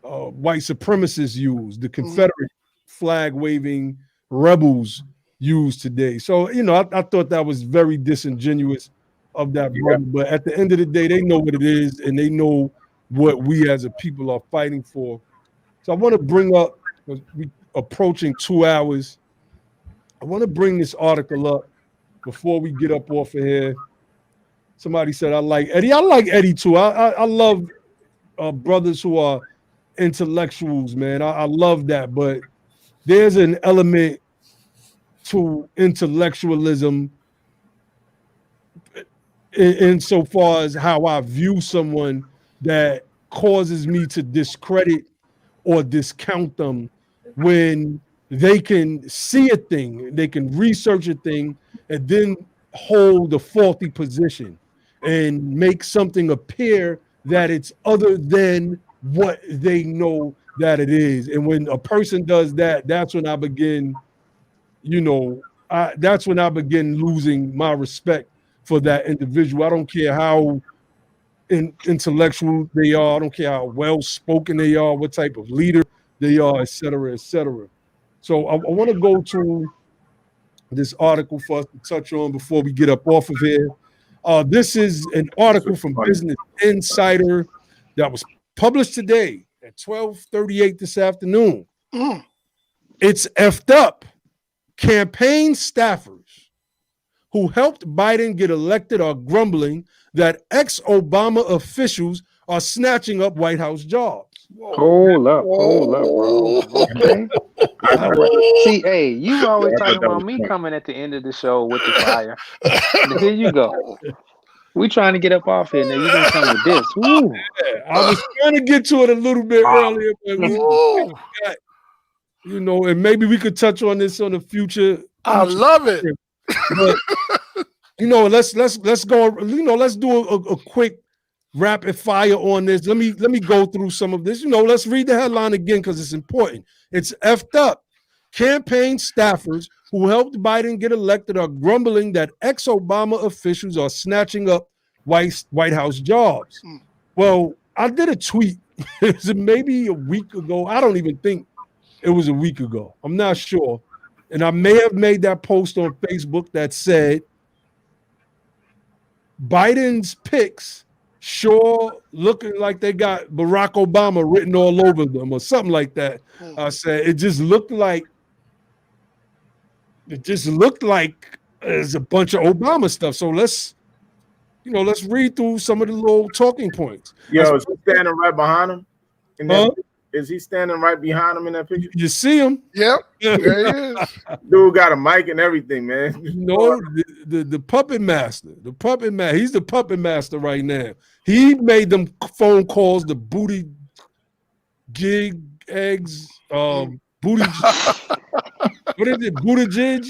white supremacists use, the Confederate flag waving rebels use today. So, I thought that was very disingenuous of that brother. But at the end of the day, they know what it is, and they know what we as a people are fighting for. So I want to bring up, because we're approaching 2 hours, I want to bring this article up before we get up off of here. Somebody said, I like Eddie. I like Eddie too. I love brothers who are intellectuals, man. I love that. But there's an element to intellectualism insofar as how I view someone that causes me to discredit or discount them when they can see a thing, they can research a thing, and then hold a faulty position and make something appear that it's other than what they know that it is. And when a person does that, that's when I begin, that's when I begin losing my respect for that individual. I don't care how intellectual they are. I don't care how well spoken they are, what type of leader they are, et cetera, et cetera. So I want to go to this article for us to touch on before we get up off of here. This is an article from Business Insider that was published today at 12:38 this afternoon. It's effed up. Campaign staffers who helped Biden get elected are grumbling that ex-Obama officials are snatching up White House jobs. Hold up, bro. Okay. All right. See, hey, you always talking about me coming at the end of the show with the fire. Here you go. We trying to get up off here. Now you gonna come with this. Woo. I was trying to get to it a little bit earlier, but we got, and maybe we could touch on this on the future. I love it. But, let's go. Let's do a quick rapid fire on this. Let me go through some of this. Let's read the headline again because it's important. It's effed up. Campaign staffers who helped Biden get elected are grumbling that ex-Obama officials are snatching up White House jobs. Well, I did a tweet maybe a week ago. I don't even think it was a week ago. I'm not sure. And I may have made that post on Facebook that said Biden's picks sure looking like they got Barack Obama written all over them or something like that. I said it just looked like there's a bunch of Obama stuff. So let's read through some of the little talking points. Yo, is he standing right behind him? Is he standing right behind him in that picture? You see him? Yep. There he is. Dude got a mic and everything, man. The puppet master. The puppet master. He's the puppet master right now. He made them phone calls, the booty jig eggs, booty. What is it? Buttigieg.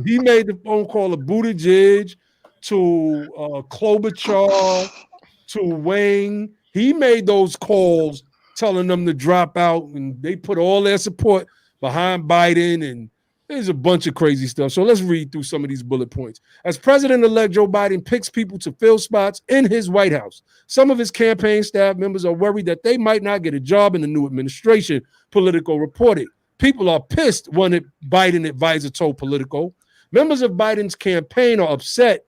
He made the phone call of Buttigieg to Klobuchar, to Wang. He made those calls telling them to drop out, and they put all their support behind Biden, and there's a bunch of crazy stuff. So let's read through some of these bullet points. As President-elect Joe Biden picks people to fill spots in his White House, some of his campaign staff members are worried that they might not get a job in the new administration, Politico reported. People are pissed, one Biden advisor told Politico. Members of Biden's campaign are upset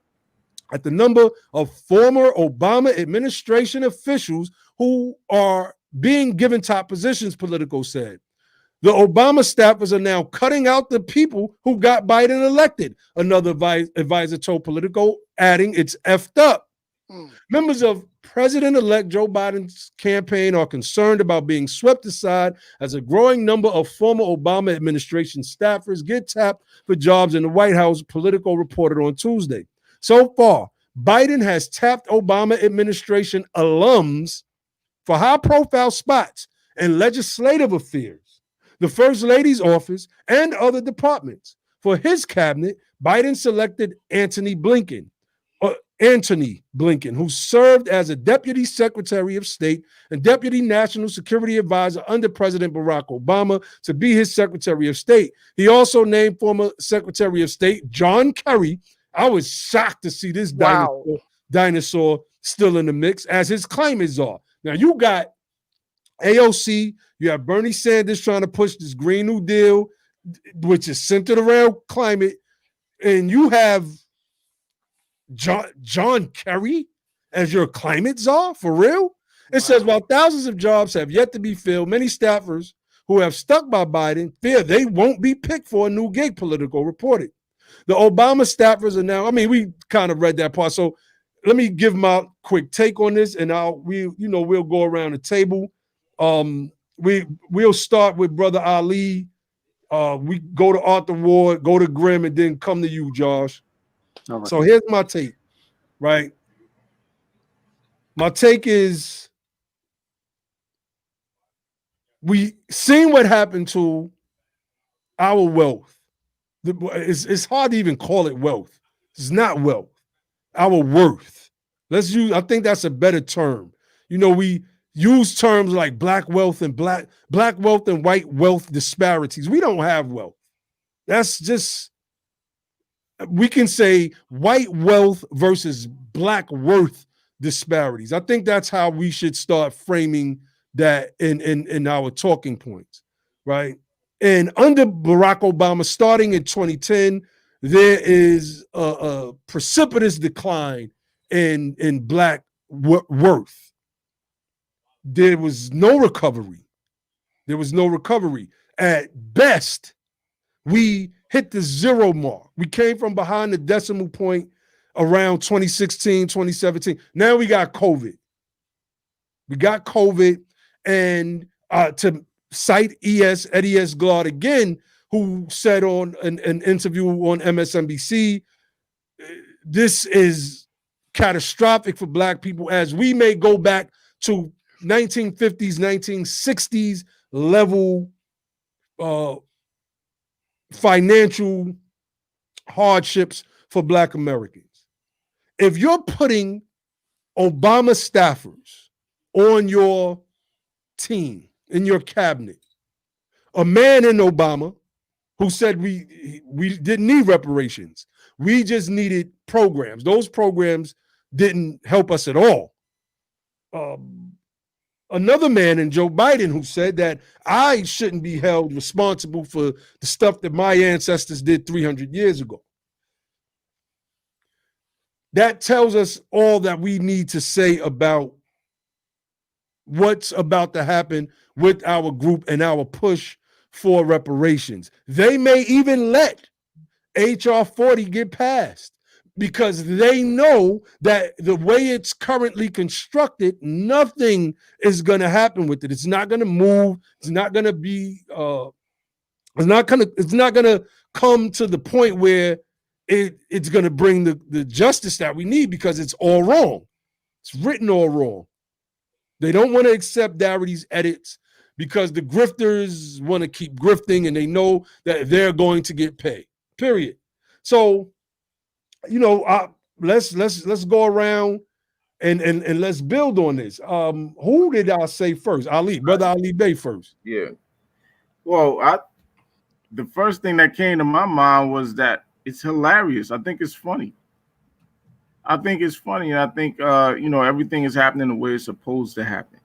at the number of former Obama administration officials who are being given top positions, Politico said. The Obama staffers are now cutting out the people who got Biden elected, another advisor told Politico, adding it's effed up. Members of President-elect Joe Biden's campaign are concerned about being swept aside as a growing number of former Obama administration staffers get tapped for jobs in the White House, Politico reported on Tuesday. So far, Biden has tapped Obama administration alums for high-profile spots in legislative affairs, the First Lady's office, and other departments. For his cabinet, Biden selected Antony Blinken, who served as a Deputy Secretary of State and Deputy National Security Advisor under President Barack Obama, to be his Secretary of State. He also named former Secretary of State John Kerry. I was shocked to see this dinosaur still in the mix as his climate czar. Now you got AOC, you have Bernie Sanders trying to push this Green New Deal, which is centered around climate, and you have John Kerry as your climate czar, for real? It says, while thousands of jobs have yet to be filled, many staffers who have stuck by Biden fear they won't be picked for a new gig, Politico reported. The Obama staffers are now, we kind of read that part. So let me give my quick take on this, and we'll go around the table. We'll start with Brother Ali. We go to Arthur Ward, go to Grimm, and then come to you, Josh. Right. So here's my take, right? My take is we seen what happened to our wealth. It's hard to even call it wealth. It's not wealth. Our worth, Let's use, I think that's a better term. You know, we use terms like black wealth and black wealth and white wealth disparities. We don't have wealth. That's just, we can say white wealth versus black worth disparities. I think that's how we should start framing that in our talking points, right? And under Barack Obama, starting in 2010, there is a precipitous decline in black worth. There was no recovery. There was no recovery. At best, we hit the zero mark. We came from behind the decimal point around 2016, 2017. Now we got COVID. We got COVID, and to cite Eddie S. Glaude again, who said on an interview on MSNBC, this is catastrophic for black people, as we may go back to 1950s, 1960s level financial hardships for black Americans. If you're putting Obama staffers on your team, in your cabinet, a man in Obama who said we didn't need reparations, we just needed programs. Those programs didn't help us at all. Another man in Joe Biden who said that I shouldn't be held responsible for the stuff that my ancestors did 300 years ago. That tells us all that we need to say about what's about to happen with our group and our push for reparations. They may even let HR 40 get passed because they know that the way it's currently constructed, nothing is going to happen with it. It's not going to move. It's not going to be, it's not going to come to the point where it's going to bring the justice that we need, because it's all wrong. It's written all wrong. They don't want to accept Darity's edits because the grifters want to keep grifting, and they know that they're going to get paid. Period. So, you know, let's go around and let's build on this. Who did I say first? Brother Ali Bey first. Yeah. Well, the first thing that came to my mind was that it's hilarious. I think it's funny. And I think everything is happening the way it's supposed to happen.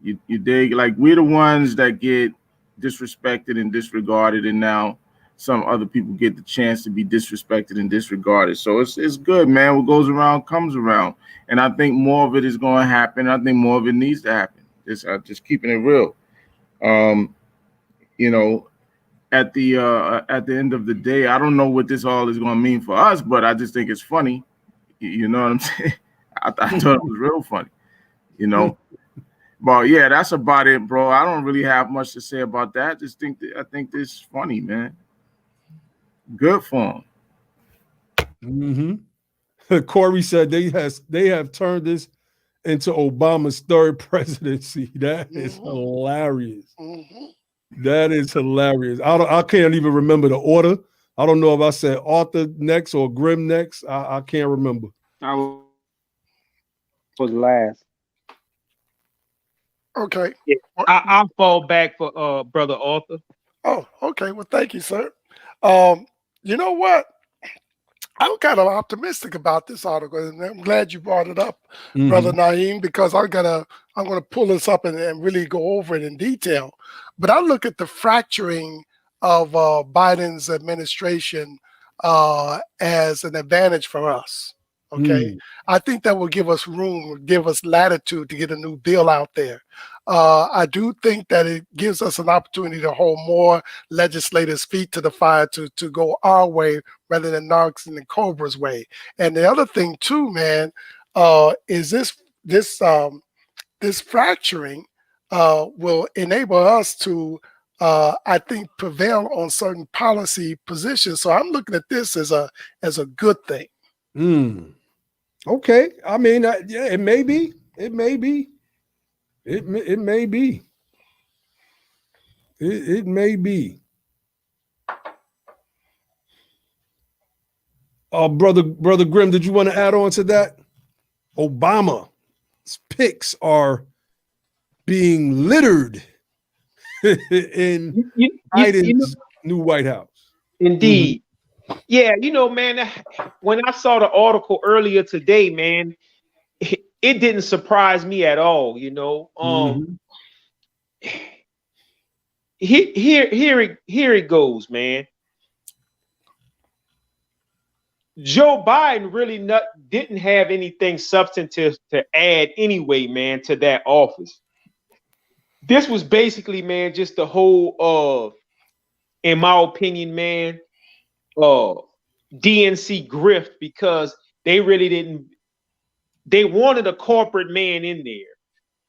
You dig? Like, we're the ones that get disrespected and disregarded, and now some other people get the chance to be disrespected and disregarded. So it's good, man. What goes around comes around, and I think more of it is going to happen. I think more of it needs to happen. Just keeping it real. At the end of the day, I don't know what this all is going to mean for us, but I just think it's funny. You know what I'm saying? I thought it was real funny, But yeah, that's about it, bro. I don't really have much to say about that. I think this is funny, man. Good for him. Corey said they have turned this into Obama's third presidency. That is hilarious. That is hilarious. I can't even remember the order. I don't know if I said Arthur next or Grimm next. I can't remember. I was last. Okay. Yeah, I'll fall back for Brother Arthur. Oh, okay. Well, thank you, sir. You know what? I'm kind of optimistic about this article, and I'm glad you brought it up, Brother Naeem, because I'm gonna pull this up and really go over it in detail. But I look at the fracturing of Biden's administration as an advantage for us. Okay, I think that will give us room, give us latitude to get a new bill out there. I do think that it gives us an opportunity to hold more legislators' feet to the fire to go our way rather than Narcs and the Cobra's way. And the other thing too, man, is this fracturing will enable us to, I think, prevail on certain policy positions. So I'm looking at this as a good thing. Okay. I mean, yeah, it may be. It may be. It may be. It may be. Brother Grimm, did you want to add on to that? Obama's picks are being littered in Biden's new White House. Indeed. Yeah, man, when I saw the article earlier today, man, it didn't surprise me at all, Here it goes, man. Joe Biden really didn't have anything substantive to add anyway, man, to that office. This was basically, man, just the whole in my opinion, man, DNC grift, because they wanted a corporate man in there.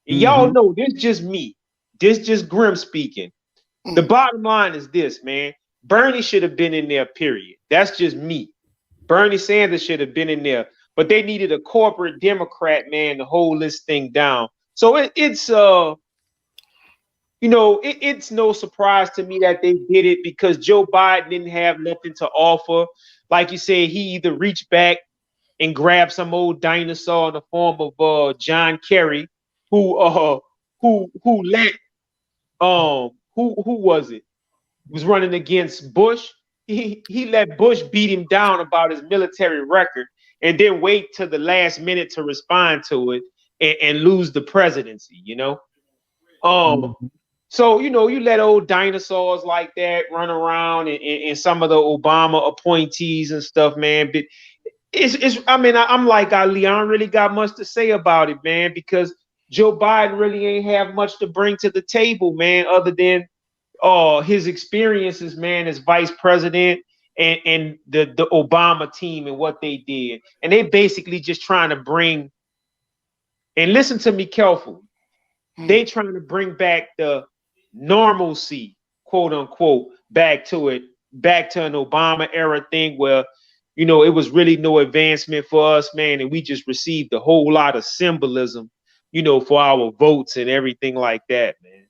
And y'all know this just me. This just Grim speaking. The bottom line is this, man. Bernie should have been in there, period. That's just me. Bernie Sanders should have been in there, but they needed a corporate Democrat, man, to hold this thing down. So it's no surprise to me that they did it, because Joe Biden didn't have nothing to offer. Like you said, he either reached back and grabbed some old dinosaur in the form of John Kerry, who was it? Was running against Bush. He let Bush beat him down about his military record, and then wait till the last minute to respond to it and lose the presidency, So, you let old dinosaurs like that run around, and some of the Obama appointees and stuff, man. But I'm like, Leon really got much to say about it, man, because Joe Biden really ain't have much to bring to the table, man, other than his experiences, man, as vice president and the Obama team and what they did. And they basically just trying to bring, and listen to me carefully, they trying to bring back the normalcy, quote unquote, back to an Obama era thing where, it was really no advancement for us, man, and we just received a whole lot of symbolism, for our votes and everything like that, man.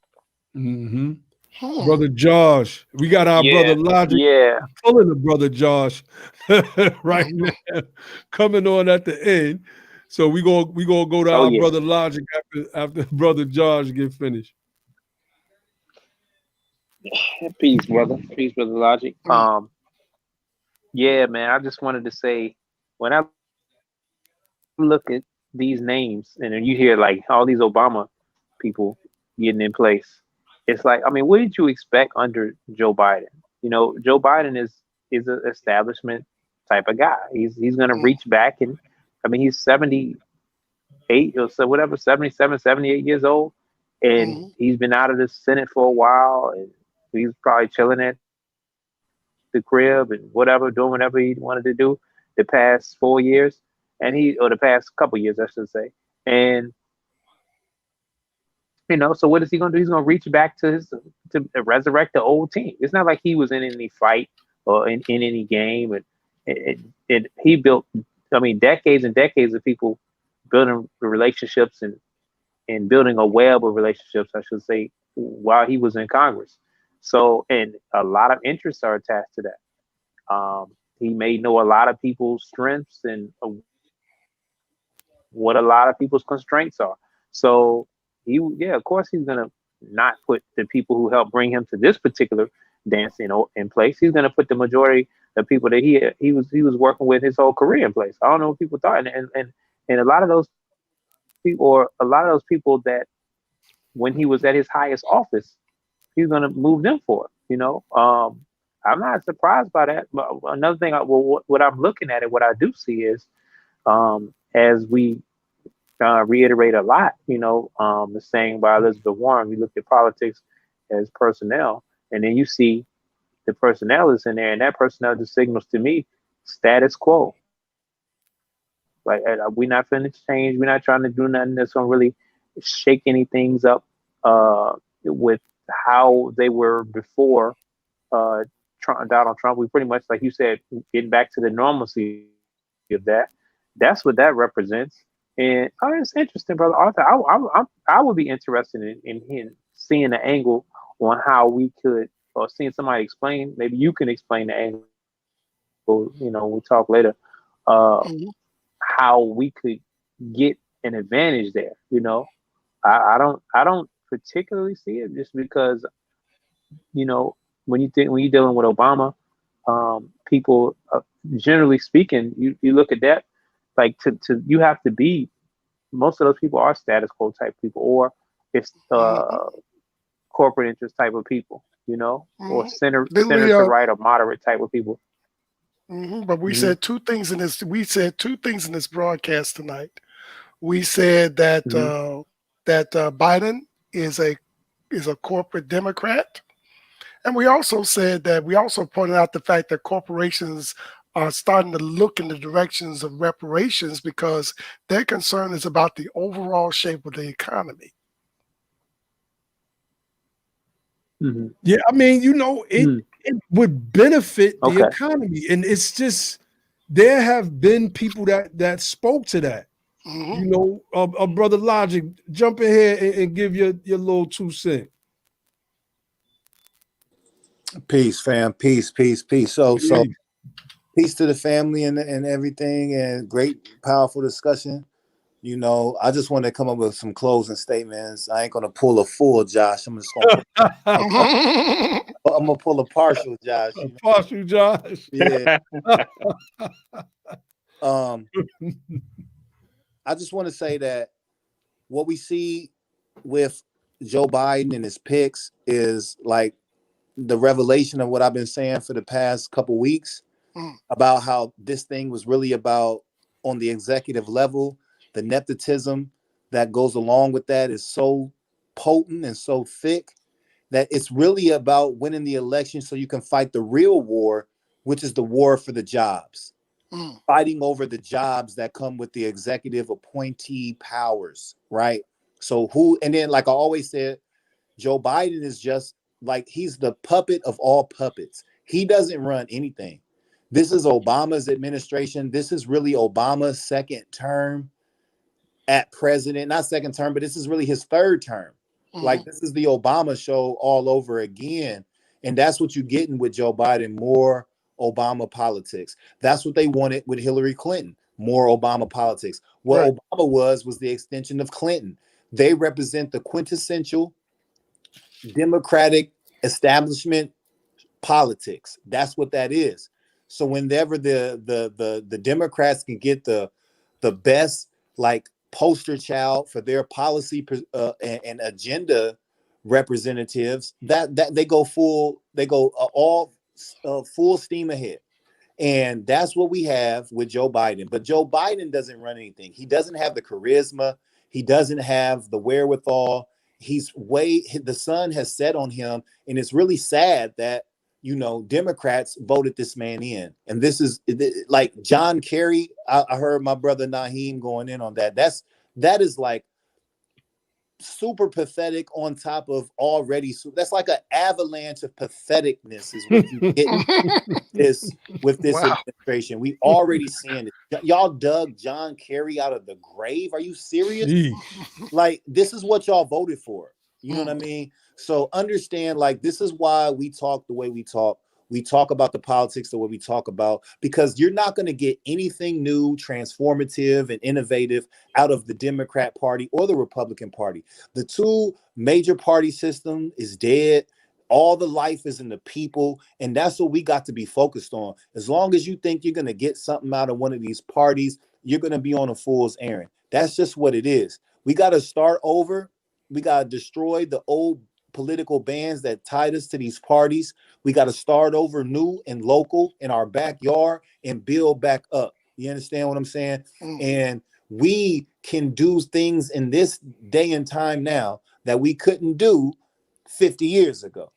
Brother Josh, we got our brother Logic pulling the brother Josh right now, coming on at the end. So we gonna go to our brother Logic after brother Josh get finished. Peace, brother. Peace, brother Logic. Yeah, man. I just wanted to say, when I look at these names and then you hear like all these Obama people getting in place, it's like, I mean, what did you expect under Joe Biden? Joe Biden is an establishment type of guy. He's going to reach back, and I mean, he's 78 or so, whatever, 77, 78 years old, and he's been out of the Senate for a while, and he's probably chilling at the crib and whatever, doing whatever he wanted to do the past 4 years, or the past couple years, I should say, and. So what is he going to do? He's going to reach back to resurrect the old team. It's not like he was in any fight or in any game. And he built, I mean, decades and decades of people building relationships and building a web of relationships, I should say, while he was in Congress. So, and a lot of interests are attached to that. He may know a lot of people's strengths and what a lot of people's constraints are. So, of course, he's gonna not put the people who helped bring him to this particular dance in place. He's gonna put the majority of people that he was working with his whole career in place. I don't know what people thought, and a lot of those people, that when he was at his highest office, he's gonna move them forward. I'm not surprised by that. But another thing, what I'm looking at and what I do see is, as we reiterate a lot, the saying by Elizabeth Warren, you look at politics as personnel, and then you see the personnel is in there, and that personnel just signals to me status quo. Like, we're not finna change. We're not trying to do nothing that's gonna really shake any things up with how they were before Donald Trump. We pretty much, like you said, getting back to the normalcy of that. That's what that represents. And it's interesting, brother Arthur. I would be interested in seeing the angle on how we could, or seeing somebody explain. Maybe you can explain the angle. We'll talk later. How we could get an advantage there. You know, I don't particularly see it just because, you know, when you're dealing with Obama, people, generally speaking, you look at that, like to you have to be, most of those people are status quo type people, or it's Mhm, corporate interest type of people, you know, or mhm. Then center we to right or moderate type of people. but we Hmm. said two things in this. We said two things in this broadcast tonight. We said that Hmm. Biden is a corporate Democrat, and we also said that we also pointed out the fact that corporations are starting to look in the directions of reparations because their concern is about the overall shape of the economy. Hmm. Yeah, I mean, you know, Hmm. it would benefit the Okay. economy, and it's just there have been people that spoke to that. Hmm. You know, brother Logic, jump in here and give your little 2 cents. Peace, fam. Peace, peace, peace. So Peace. peace to the family and everything, and great, powerful discussion. You know, I just want to come up with some closing statements. I ain't gonna pull a full Josh. I'm just gonna I'm gonna pull a partial Josh. You know, Partial Josh. yeah. Um, I just want to say that what we see with Joe Biden and his picks is like the revelation of what I've been saying for the past couple weeks about how this thing was really about on the executive level. The nepotism that goes along with that is so potent and so thick that it's really about winning the election so you can fight the real war, which is the war for the jobs, fighting over the jobs that come with the executive appointee powers, right? So who, and then like I always said, Joe Biden is just like, he's the puppet of all puppets. He doesn't run anything. This is Obama's administration. This is really Obama's second term at president, not second term, but this is really his third term. Like, this is the Obama show all over again. And that's what you're getting with Joe Biden, more Obama politics. That's what they wanted with Hillary Clinton, more Obama politics. What Right. Obama was the extension of Clinton. They represent the quintessential Democratic establishment politics. That's what that is. So whenever the Democrats can get the best like poster child for their policy and agenda representatives, that they go all full steam ahead. And that's what we have with Joe Biden. But Joe Biden doesn't run anything. He doesn't have the charisma. He doesn't have the wherewithal. The sun has set on him. And it's really sad that, you know, Democrats voted this man in. And this is like John Kerry. I heard my brother Naheem going in on that. That is like super pathetic on top of already. That's like an avalanche of patheticness is what you get with this Wow. administration. We already seeing it. Y'all dug John Kerry out of the grave. Are you serious? Sheesh. Like, this is what y'all voted for. You know what I mean? So understand, like, this is why we talk the way we talk. We talk about the politics the way we talk about, because you're not going to get anything new, transformative, and innovative out of the Democrat Party or the Republican Party. The two major party system is dead. All the life is in the people, and that's what we got to be focused on. As long as you think you're going to get something out of one of these parties, you're going to be on a fool's errand. That's just what it is. We got to start over. We got to destroy the old political bands that tied us to these parties. We got to start over new and local in our backyard and build back up. You understand what I'm saying? And we can do things in this day and time now that we couldn't do 50 years ago,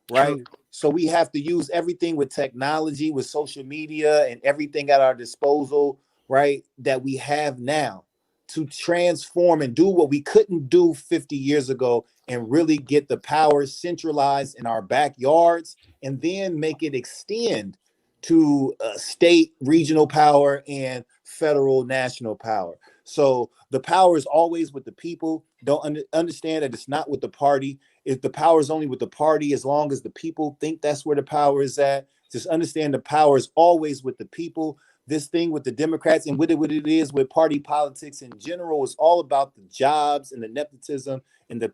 right? True. So we have to use everything with technology, with social media, and everything at our disposal, right, that we have now to transform and do what we couldn't do 50 years ago, and really get the power centralized in our backyards, and then make it extend to state, regional power, and federal, national power. So the power is always with the people. Don't understand that it's not with the party. If the power is only with the party, as long as the people think that's where the power is at, just understand the power is always with the people. this thing with the Democrats and what it is with party politics in general is all about the jobs and the nepotism and the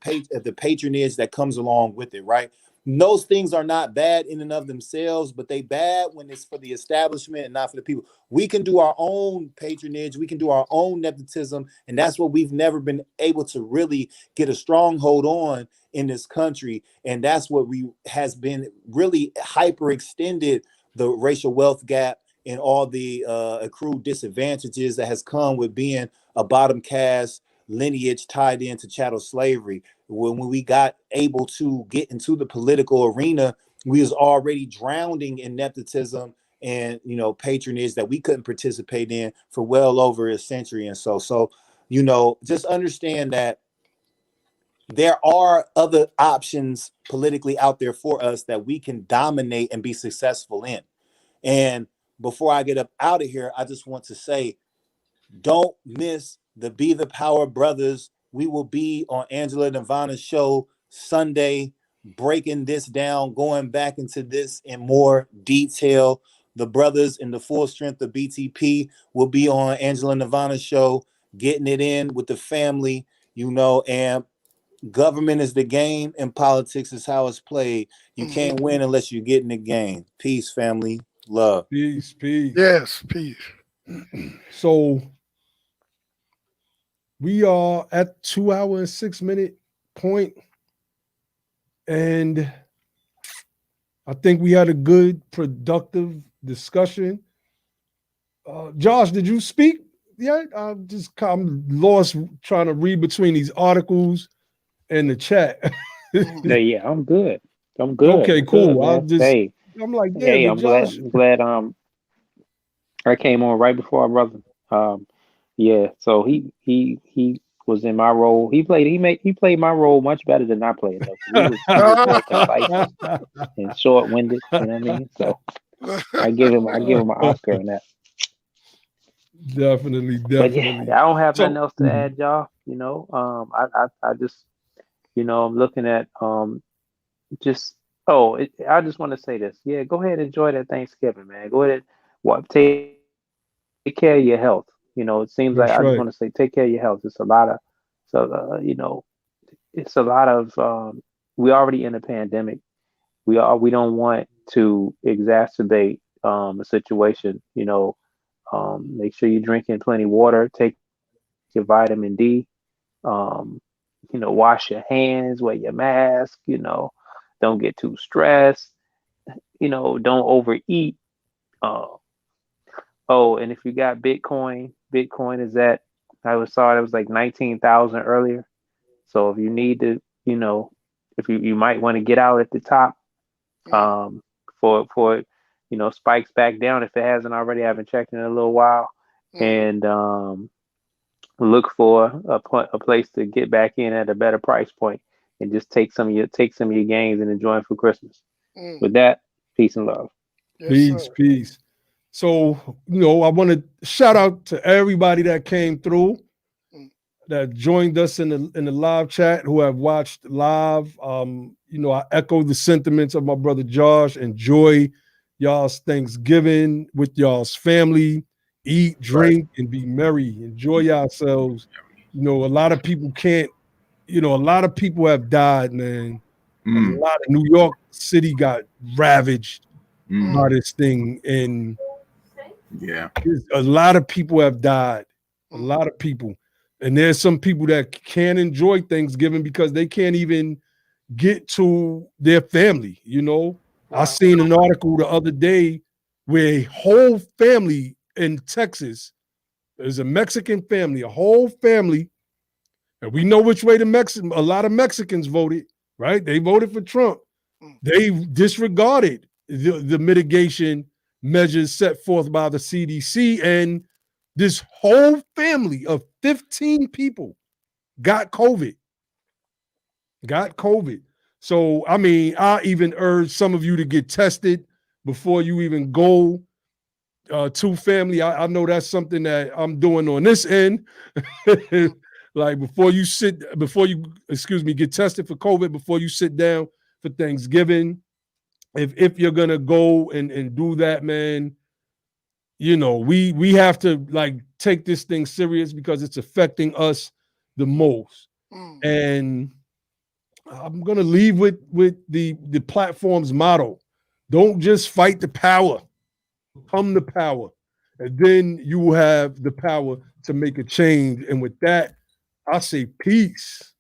patronage that comes along with it, right? Those things are not bad in and of themselves, but they bad when it's for the establishment and not for the people. We can do our own patronage, we can do our own nepotism, and that's what we've never been able to really get a stronghold on in this country. And that's what has been really hyperextended the racial wealth gap and all the accrued disadvantages that has come with being a bottom caste lineage tied into chattel slavery. When we got able to get into the political arena, we was already drowning in nepotism and patronage that we couldn't participate in for well over a century. And so just understand that there are other options politically out there for us that we can dominate and be successful in. And before I get up out of here, I just want to say, don't miss the Be the Power brothers. We will be on Angela Nirvana's show Sunday, breaking this down, going back into this in more detail. The brothers in the full strength of BTP will be on Angela Nirvana's show, getting it in with the family, and government is the game and politics is how it's played. You can't win unless you get in the game. Peace, family. Love. Peace, peace. Yes, peace. So we are at 2 hour and 6 minute point, and I think we had a good, productive discussion. Josh, did you speak yet? I'm lost trying to read between these articles and the chat. Yeah, I'm good. I'm good. Okay, I'm cool. good, I'm like, yeah, hey, but Josh. I'm glad. I came on right before our brother. Yeah. So he was in my role. He played my role much better than I played. Though. He was more concise and short-winded. You know what I mean? So I give him an Oscar on that. Definitely. But yeah, I don't have nothing else to mhm. add, y'all. I just I'm looking at just I just want to say this. Yeah, go ahead and enjoy that Thanksgiving, man. Go ahead and take care of your health. It seems like That's I just right. want to say take care of your health. It's a lot of it's a lot of we already in a pandemic. We don't want to exacerbate a situation. Make sure you're drinking plenty of water, take your vitamin D, wash your hands, wear your mask, don't get too stressed, don't overeat. And if you got Bitcoin is at, I saw it was like 19,000 earlier. So if you need to, if you might want to get out at the top, for spikes back down if it hasn't already. I haven't checked in a little while, and look for a place to get back in at a better price point and just take some of your gains and enjoy them for Christmas. With that, peace and love. Yes, Peace. So, I want to shout out to everybody that came through, that joined us in the live chat, who have watched live. I echo the sentiments of my brother Josh. Enjoy y'all's Thanksgiving with y'all's family. Eat, drink, and be merry. Enjoy yourselves. A lot of people can't, a lot of people have died, man. A lot of New York City got ravaged by this thing. And yeah, a lot of people have died. A lot of people. And there's some people that can't enjoy Thanksgiving because they can't even get to their family. I seen an article the other day where a whole family in Texas, there's a Mexican family, a whole family, and we know which way a lot of Mexicans voted, right? They voted for Trump. They disregarded the mitigation measures set forth by the CDC, and this whole family of 15 people got COVID. So, I even urge some of you to get tested before you even go to family. I know that's something that I'm doing on this end. Like before you get tested for COVID, before you sit down for Thanksgiving. If you're gonna go and do that, man, you know, we have to like take this thing serious because it's affecting us the most. Mm. And I'm gonna leave with the platform's motto: don't just fight the power, come the power, and then you will have the power to make a change. And with that, I say peace.